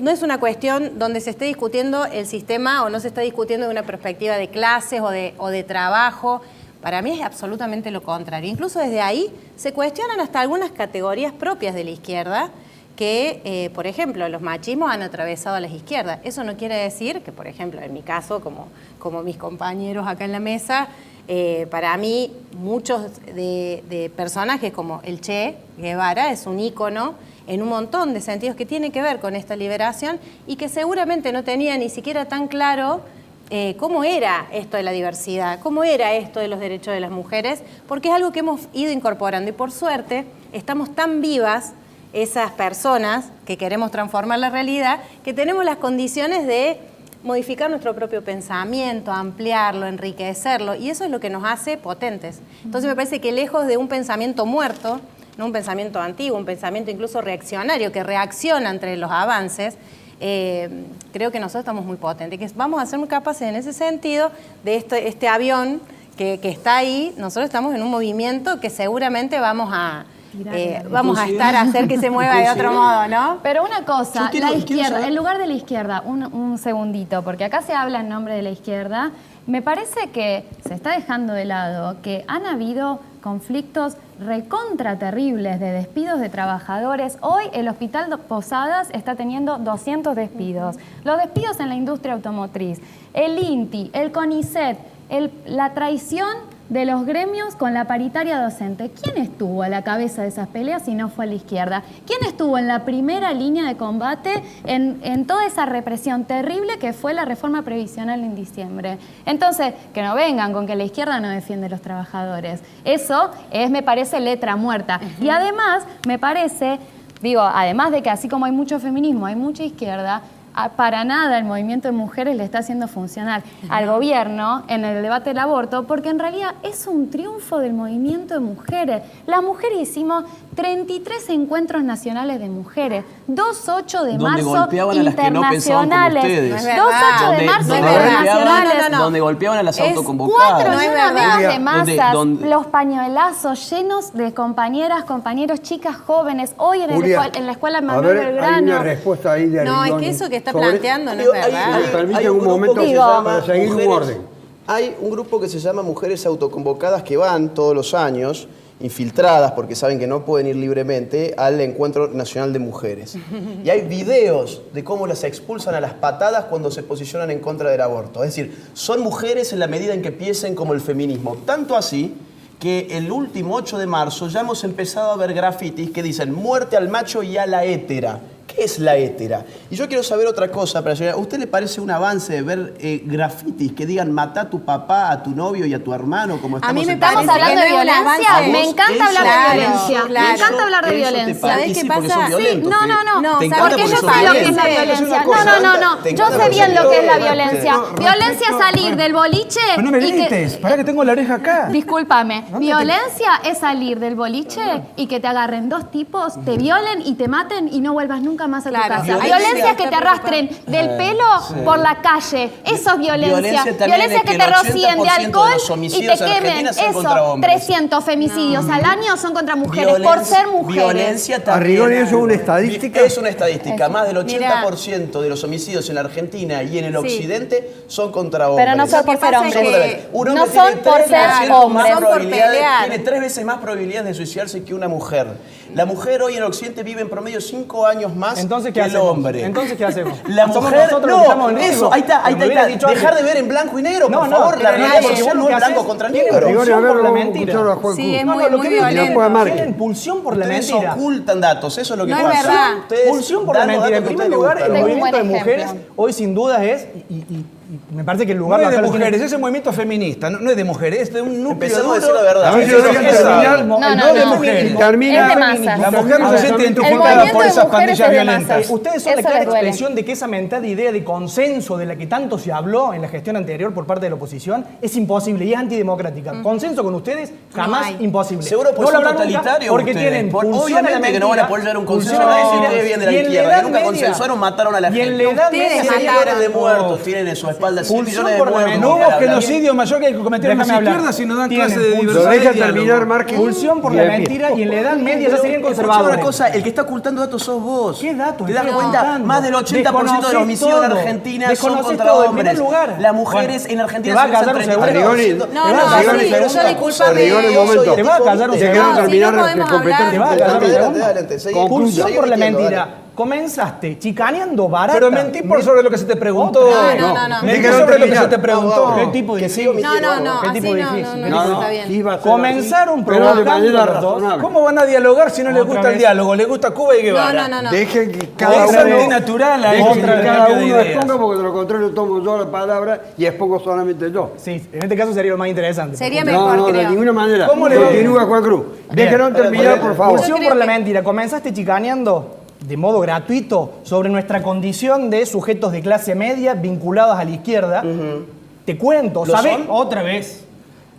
[SPEAKER 2] no es una cuestión donde se esté discutiendo el sistema o no se está discutiendo de una perspectiva de clases o de trabajo. Para mí es absolutamente lo contrario. Incluso desde ahí se cuestionan hasta algunas categorías propias de la izquierda que, por ejemplo, los machismos han atravesado a las izquierdas. Eso no quiere decir que, por ejemplo, en mi caso, como mis compañeros acá en la mesa, para mí muchos de personajes como el Che Guevara es un ícono en un montón de sentidos que tiene que ver con esta liberación y que seguramente no tenía ni siquiera tan claro cómo era esto de la diversidad, cómo era esto de los derechos de las mujeres, porque es algo que hemos ido incorporando y por suerte estamos tan vivas esas personas que queremos transformar la realidad, que tenemos las condiciones de modificar nuestro propio pensamiento, ampliarlo, enriquecerlo, y eso es lo que nos hace potentes. Entonces me parece que lejos de un pensamiento muerto, no un pensamiento antiguo, un pensamiento incluso reaccionario, que reacciona entre los avances, creo que nosotros estamos muy potentes, que vamos a ser muy capaces en ese sentido de este avión que está ahí, nosotros estamos en un movimiento que seguramente vamos a hacer que se mueva de otro modo, ¿no?
[SPEAKER 6] Pero una cosa,
[SPEAKER 7] Yo
[SPEAKER 6] la
[SPEAKER 7] quiero
[SPEAKER 6] izquierda,
[SPEAKER 7] saber-
[SPEAKER 6] en lugar de la izquierda, un segundito, porque acá se habla en nombre de la izquierda, me parece que se está dejando de lado que han habido conflictos recontra terribles de despidos de trabajadores. Hoy el Hospital Posadas está teniendo 200 despidos. Los despidos en la industria automotriz, el INTI, el CONICET, la traición de los gremios con la paritaria docente. ¿Quién estuvo a la cabeza de esas peleas si no fue la izquierda? ¿Quién estuvo en la primera línea de combate en toda esa represión terrible que fue la reforma previsional en diciembre? Entonces, que no vengan con que la izquierda no defiende a los trabajadores. Eso me parece letra muerta. Y además, me parece, además de que así como hay mucho feminismo, hay mucha izquierda, para nada el movimiento de mujeres le está haciendo funcionar al gobierno en el debate del aborto, porque en realidad es un triunfo del movimiento de mujeres. Las mujeres hicimos 33 encuentros nacionales de mujeres, 2-8 de
[SPEAKER 7] Donde
[SPEAKER 6] marzo
[SPEAKER 7] golpeaban a las que no pensaban como
[SPEAKER 6] internacionales,
[SPEAKER 7] ustedes.
[SPEAKER 2] No es
[SPEAKER 6] 2-8 de
[SPEAKER 7] Donde-
[SPEAKER 6] marzo
[SPEAKER 7] donde
[SPEAKER 6] internacionales.
[SPEAKER 7] golpeaban- Donde golpeaban a las
[SPEAKER 2] Es
[SPEAKER 7] autoconvocadas.
[SPEAKER 6] 4
[SPEAKER 2] No
[SPEAKER 6] y
[SPEAKER 2] es
[SPEAKER 6] una
[SPEAKER 2] verdad.
[SPEAKER 6] vez de masas,
[SPEAKER 7] Donde-
[SPEAKER 6] los pañuelazos llenos de compañeras, compañeros, chicas jóvenes, hoy en,
[SPEAKER 4] Julia,
[SPEAKER 6] en la escuela
[SPEAKER 4] a
[SPEAKER 6] Manuel
[SPEAKER 4] ver, hay
[SPEAKER 6] Belgrano.
[SPEAKER 4] una respuesta ahí de
[SPEAKER 2] No, es
[SPEAKER 4] Arrigoni
[SPEAKER 2] que eso que está
[SPEAKER 4] sobre-
[SPEAKER 2] planteando no es
[SPEAKER 7] Digo, hay-
[SPEAKER 2] verdad.
[SPEAKER 7] hay-
[SPEAKER 4] Me permite
[SPEAKER 7] hay
[SPEAKER 4] un
[SPEAKER 7] grupo
[SPEAKER 4] momento
[SPEAKER 7] que se
[SPEAKER 6] Digo,
[SPEAKER 7] llama
[SPEAKER 4] para seguir un
[SPEAKER 7] Mujeres-
[SPEAKER 4] orden.
[SPEAKER 7] Hay un grupo que se llama Mujeres Autoconvocadas que van todos los años, infiltradas porque saben que no pueden ir libremente, al Encuentro Nacional de Mujeres. Y hay videos de cómo las expulsan a las patadas cuando se posicionan en contra del aborto. Es decir, son mujeres en la medida en que piensen como el feminismo. Tanto así que el último 8 de marzo ya hemos empezado a ver grafitis que dicen muerte al macho y a la hétera. ¿Qué es la hétera? Y yo quiero saber otra cosa, para señora. ¿A usted le parece un avance de ver grafitis que digan mata a tu papá, a tu novio y a tu hermano como estamos
[SPEAKER 2] mí me
[SPEAKER 7] en
[SPEAKER 6] ¿Estamos
[SPEAKER 2] parece
[SPEAKER 6] hablando de
[SPEAKER 2] que no es un
[SPEAKER 6] violencia?
[SPEAKER 2] avance.
[SPEAKER 6] Me encanta
[SPEAKER 7] Eso-
[SPEAKER 6] hablar
[SPEAKER 2] claro,
[SPEAKER 6] de violencia.
[SPEAKER 2] claro.
[SPEAKER 6] Me encanta hablar de
[SPEAKER 7] Eso te
[SPEAKER 6] violencia.
[SPEAKER 7] parece-
[SPEAKER 2] ¿Sabés
[SPEAKER 7] y
[SPEAKER 2] qué
[SPEAKER 7] sí, porque son
[SPEAKER 2] pasa?
[SPEAKER 7] violentos.
[SPEAKER 6] Sí, no,
[SPEAKER 7] ¿Te encanta
[SPEAKER 6] porque yo
[SPEAKER 7] son
[SPEAKER 6] sé lo que es la
[SPEAKER 7] violentos?
[SPEAKER 6] violencia.
[SPEAKER 9] una cosa,
[SPEAKER 6] No,
[SPEAKER 7] ¿te
[SPEAKER 6] yo
[SPEAKER 7] encanta
[SPEAKER 6] sé bien
[SPEAKER 7] porque
[SPEAKER 6] lo que es la
[SPEAKER 7] son
[SPEAKER 6] violencia.
[SPEAKER 9] violentos?
[SPEAKER 6] Violencia es salir del boliche
[SPEAKER 9] Pero no me
[SPEAKER 6] y que...
[SPEAKER 9] grites, pará que tengo la oreja acá.
[SPEAKER 6] Discúlpame, violencia es salir del boliche y que te agarren dos tipos, te violen y te maten y no vuelvas nunca más a tu
[SPEAKER 2] Claro,
[SPEAKER 6] casa.
[SPEAKER 7] violencia-
[SPEAKER 6] Violencia es que te arrastren del pelo por la calle, eso es violencia.
[SPEAKER 7] Violencia también
[SPEAKER 6] Violencia
[SPEAKER 7] es
[SPEAKER 6] que
[SPEAKER 7] que
[SPEAKER 6] te
[SPEAKER 7] el
[SPEAKER 6] rocíen de
[SPEAKER 7] 80% de
[SPEAKER 6] alcohol
[SPEAKER 7] los
[SPEAKER 6] y te
[SPEAKER 7] homicidios en
[SPEAKER 6] quemen.
[SPEAKER 7] Argentina son contra
[SPEAKER 6] Eso,
[SPEAKER 7] hombres.
[SPEAKER 6] 300 femicidios al año son contra mujeres por
[SPEAKER 7] Violencia-
[SPEAKER 6] ser mujeres.
[SPEAKER 7] Violencia también.
[SPEAKER 4] Arrigoni, ¿eso es una estadística?
[SPEAKER 7] Es una estadística.
[SPEAKER 6] Eso.
[SPEAKER 7] Más del
[SPEAKER 2] Mirá.
[SPEAKER 7] 80% de los homicidios en la Argentina y en el
[SPEAKER 2] Sí.
[SPEAKER 7] occidente son contra hombres.
[SPEAKER 6] Pero no son
[SPEAKER 2] Lo que
[SPEAKER 6] por ser
[SPEAKER 2] pasa es
[SPEAKER 6] hombres.
[SPEAKER 2] que
[SPEAKER 7] Un
[SPEAKER 6] No
[SPEAKER 7] hombre
[SPEAKER 6] son
[SPEAKER 7] tiene
[SPEAKER 6] por
[SPEAKER 7] 3%
[SPEAKER 6] ser
[SPEAKER 7] más
[SPEAKER 6] hombres.
[SPEAKER 2] Son por
[SPEAKER 7] probabilidades-
[SPEAKER 2] pelear.
[SPEAKER 7] Tiene 3 veces más probabilidades de suicidarse que una mujer. La mujer hoy en el occidente vive en promedio 5 años más
[SPEAKER 5] Entonces,
[SPEAKER 7] que
[SPEAKER 5] ¿qué
[SPEAKER 7] el
[SPEAKER 5] hacemos?
[SPEAKER 7] hombre.
[SPEAKER 5] Entonces, ¿qué hacemos?
[SPEAKER 7] La
[SPEAKER 5] Somos
[SPEAKER 7] mujer,
[SPEAKER 5] nosotros los que estamos en
[SPEAKER 7] no,
[SPEAKER 5] riesgo.
[SPEAKER 7] eso, ahí está,
[SPEAKER 5] Pero me hubieras dicho
[SPEAKER 7] dejar
[SPEAKER 5] antes.
[SPEAKER 7] de ver en blanco y negro,
[SPEAKER 5] No,
[SPEAKER 7] por
[SPEAKER 5] no,
[SPEAKER 7] favor, la
[SPEAKER 5] pero
[SPEAKER 7] realidad
[SPEAKER 5] nadie,
[SPEAKER 7] social
[SPEAKER 5] yo lo
[SPEAKER 7] no
[SPEAKER 5] que
[SPEAKER 7] es
[SPEAKER 5] hace
[SPEAKER 7] blanco
[SPEAKER 5] es-
[SPEAKER 7] contra
[SPEAKER 5] tiene
[SPEAKER 7] negro.
[SPEAKER 4] Arrigoni, a ver,
[SPEAKER 5] por la
[SPEAKER 4] vamos a
[SPEAKER 5] mentira.
[SPEAKER 4] escuchar a Juan
[SPEAKER 2] Sí,
[SPEAKER 4] Cruz.
[SPEAKER 2] es
[SPEAKER 5] No,
[SPEAKER 2] muy,
[SPEAKER 5] no, lo
[SPEAKER 2] muy
[SPEAKER 5] que pasa es que
[SPEAKER 2] violento.
[SPEAKER 4] Después a Márquez.
[SPEAKER 5] tienen pulsión por la
[SPEAKER 7] Ustedes
[SPEAKER 5] mentira.
[SPEAKER 7] ocultan datos, eso es lo que
[SPEAKER 2] No es
[SPEAKER 7] pasa.
[SPEAKER 2] verdad.
[SPEAKER 7] Ustedes
[SPEAKER 5] Pulsión por la
[SPEAKER 7] dan los
[SPEAKER 5] mentira. En
[SPEAKER 7] datos que a
[SPEAKER 5] primer
[SPEAKER 7] ustedes
[SPEAKER 5] lugar,
[SPEAKER 7] les
[SPEAKER 5] el
[SPEAKER 7] gustan.
[SPEAKER 6] Tengo un
[SPEAKER 5] movimiento de
[SPEAKER 6] buen
[SPEAKER 5] mujeres
[SPEAKER 6] ejemplo.
[SPEAKER 5] hoy sin dudas es, y me parece que el
[SPEAKER 9] No
[SPEAKER 5] lugar
[SPEAKER 9] es de
[SPEAKER 5] acá lo tiene-
[SPEAKER 9] mujeres, ese movimiento feminista, no es de mujeres, es de un núcleo
[SPEAKER 7] Empecemos a
[SPEAKER 9] duro.
[SPEAKER 7] decir la verdad.
[SPEAKER 4] A ver si
[SPEAKER 9] Eso
[SPEAKER 4] lo dejan
[SPEAKER 9] es
[SPEAKER 4] terminar.
[SPEAKER 6] No, no,
[SPEAKER 9] no de
[SPEAKER 6] no.
[SPEAKER 9] mujeres.
[SPEAKER 4] Y termina.
[SPEAKER 6] Es de masas.
[SPEAKER 9] La mujer no
[SPEAKER 4] A
[SPEAKER 9] se
[SPEAKER 4] ver,
[SPEAKER 9] siente
[SPEAKER 4] el
[SPEAKER 9] identificada
[SPEAKER 6] movimiento
[SPEAKER 9] por
[SPEAKER 6] de
[SPEAKER 9] esas
[SPEAKER 6] mujeres
[SPEAKER 9] pandillas
[SPEAKER 6] es de
[SPEAKER 9] violentas.
[SPEAKER 6] masas.
[SPEAKER 5] Ustedes son la
[SPEAKER 6] Eso
[SPEAKER 5] clara
[SPEAKER 6] les duele.
[SPEAKER 5] expresión de que esa mentada idea de consenso de la que tanto se habló en la gestión anterior por parte de la oposición es imposible y es antidemocrática. Consenso con ustedes, jamás
[SPEAKER 2] hay.
[SPEAKER 5] imposible.
[SPEAKER 7] Seguro porque
[SPEAKER 5] No lo
[SPEAKER 7] son
[SPEAKER 5] habrá nunca
[SPEAKER 7] totalitarios
[SPEAKER 5] porque
[SPEAKER 7] ustedes.
[SPEAKER 5] tienen
[SPEAKER 7] Por-
[SPEAKER 5] pulsión
[SPEAKER 7] obviamente
[SPEAKER 5] a la
[SPEAKER 7] que no van a
[SPEAKER 5] mentira,
[SPEAKER 7] apoyar un
[SPEAKER 5] pulsión
[SPEAKER 7] consenso,
[SPEAKER 5] a la
[SPEAKER 7] nadie se
[SPEAKER 5] mentira.
[SPEAKER 7] cree bien de la
[SPEAKER 5] Y en
[SPEAKER 7] izquierda,
[SPEAKER 5] edad
[SPEAKER 7] que nunca
[SPEAKER 5] media-
[SPEAKER 7] consensuaron, mataron a la
[SPEAKER 5] y en
[SPEAKER 7] gente.
[SPEAKER 5] la edad
[SPEAKER 2] Ustedes
[SPEAKER 5] media-
[SPEAKER 7] 100
[SPEAKER 2] mataron.
[SPEAKER 7] millones de muertos tienen en su espalda, 100
[SPEAKER 5] Pulsión
[SPEAKER 7] millones de
[SPEAKER 5] por la
[SPEAKER 7] muertos.
[SPEAKER 5] mentira.
[SPEAKER 9] No
[SPEAKER 7] como
[SPEAKER 9] hubo
[SPEAKER 7] para hablar.
[SPEAKER 9] genocidio mayor que el que cometieron las
[SPEAKER 5] Déjame hablar.
[SPEAKER 9] izquierdas si no dan
[SPEAKER 5] Tienen
[SPEAKER 9] clase de
[SPEAKER 5] pulsión.
[SPEAKER 4] Lo
[SPEAKER 9] diversidad.
[SPEAKER 4] deja
[SPEAKER 9] y diálogo.
[SPEAKER 4] terminar Márquez.
[SPEAKER 5] Pulsión por
[SPEAKER 4] Y
[SPEAKER 5] la
[SPEAKER 4] de pie.
[SPEAKER 5] mentira y en la edad media ya serían
[SPEAKER 7] Escuchá
[SPEAKER 5] conservadores.
[SPEAKER 7] una cosa, el que está ocultando datos sos vos.
[SPEAKER 5] ¿Qué datos?
[SPEAKER 7] ¿Te das
[SPEAKER 5] Estoy
[SPEAKER 7] cuenta?
[SPEAKER 5] ocultando.
[SPEAKER 7] Más del 80% de los homicidios en
[SPEAKER 5] Desconocés
[SPEAKER 7] Argentina
[SPEAKER 5] todo.
[SPEAKER 7] son
[SPEAKER 5] Desconocés
[SPEAKER 7] contra
[SPEAKER 5] todo. En
[SPEAKER 7] hombres.
[SPEAKER 5] primer lugar.
[SPEAKER 7] Las mujeres
[SPEAKER 5] Bueno,
[SPEAKER 7] en Argentina
[SPEAKER 5] ¿te va a
[SPEAKER 7] se besan
[SPEAKER 5] callar un
[SPEAKER 7] 33%.
[SPEAKER 5] segundo?
[SPEAKER 2] No,
[SPEAKER 5] Te
[SPEAKER 2] no,
[SPEAKER 5] vas a callar un
[SPEAKER 2] sí,
[SPEAKER 5] segundo.
[SPEAKER 2] yo disculpame.
[SPEAKER 4] Arrigoni, un momento.
[SPEAKER 5] Te va a callar un
[SPEAKER 4] ¿Te
[SPEAKER 5] segundo.
[SPEAKER 4] quedan
[SPEAKER 2] No, si
[SPEAKER 4] terminar
[SPEAKER 2] no
[SPEAKER 4] de
[SPEAKER 2] podemos
[SPEAKER 4] completar?
[SPEAKER 2] hablar.
[SPEAKER 5] Te va a callar un
[SPEAKER 7] Adelante,
[SPEAKER 5] segundo.
[SPEAKER 7] adelante, seguí.
[SPEAKER 5] Pulsión
[SPEAKER 7] Seguí
[SPEAKER 5] por la
[SPEAKER 7] metiendo,
[SPEAKER 5] mentira.
[SPEAKER 7] dale.
[SPEAKER 5] Comenzaste chicaneando barata.
[SPEAKER 9] Pero mentí por sobre lo que se te preguntó.
[SPEAKER 2] No.
[SPEAKER 9] Mentí
[SPEAKER 4] Déjalo
[SPEAKER 9] sobre lo que se
[SPEAKER 4] terminar.
[SPEAKER 9] te preguntó.
[SPEAKER 5] ¿Qué tipo de difícil?
[SPEAKER 2] No, no, no,
[SPEAKER 5] ¿Qué
[SPEAKER 2] así
[SPEAKER 5] tipo de
[SPEAKER 2] no,
[SPEAKER 5] difícil?
[SPEAKER 2] no,
[SPEAKER 4] No,
[SPEAKER 2] no,
[SPEAKER 4] no,
[SPEAKER 2] está bien.
[SPEAKER 4] sí va a ser
[SPEAKER 5] Comenzaron
[SPEAKER 4] así, pero de
[SPEAKER 5] provocando
[SPEAKER 4] manera
[SPEAKER 5] los dos.
[SPEAKER 4] razonable.
[SPEAKER 9] ¿Cómo van a dialogar si no les
[SPEAKER 5] Otra
[SPEAKER 9] gusta el
[SPEAKER 5] vez.
[SPEAKER 9] diálogo? ¿Les gusta Cuba y Guevara?
[SPEAKER 2] No.
[SPEAKER 4] Dejen que
[SPEAKER 9] Es
[SPEAKER 4] cada uno,
[SPEAKER 9] antinatural a
[SPEAKER 4] dejen
[SPEAKER 9] ese
[SPEAKER 4] que cada
[SPEAKER 9] intercambio de
[SPEAKER 4] uno
[SPEAKER 9] ideas.
[SPEAKER 4] exponga, porque de lo contrario tomo yo la palabra y expongo solamente yo.
[SPEAKER 5] Sí, en este caso sería lo más interesante.
[SPEAKER 2] Sería
[SPEAKER 5] Porque-
[SPEAKER 2] mejor,
[SPEAKER 4] No, de
[SPEAKER 2] creo.
[SPEAKER 4] ninguna manera.
[SPEAKER 9] ¿Cómo le va?
[SPEAKER 4] Continúa Juan Cruz. Déjenlo terminar, por favor.
[SPEAKER 5] Pulsión
[SPEAKER 2] Yo
[SPEAKER 5] por
[SPEAKER 2] creo
[SPEAKER 5] la
[SPEAKER 2] que-
[SPEAKER 5] mentira. Comenzaste chicaneando de modo gratuito sobre nuestra condición de sujetos de clase media vinculados a la izquierda. Te cuento,
[SPEAKER 7] ¿Lo
[SPEAKER 5] ¿sabes?
[SPEAKER 7] son?
[SPEAKER 5] Otra vez.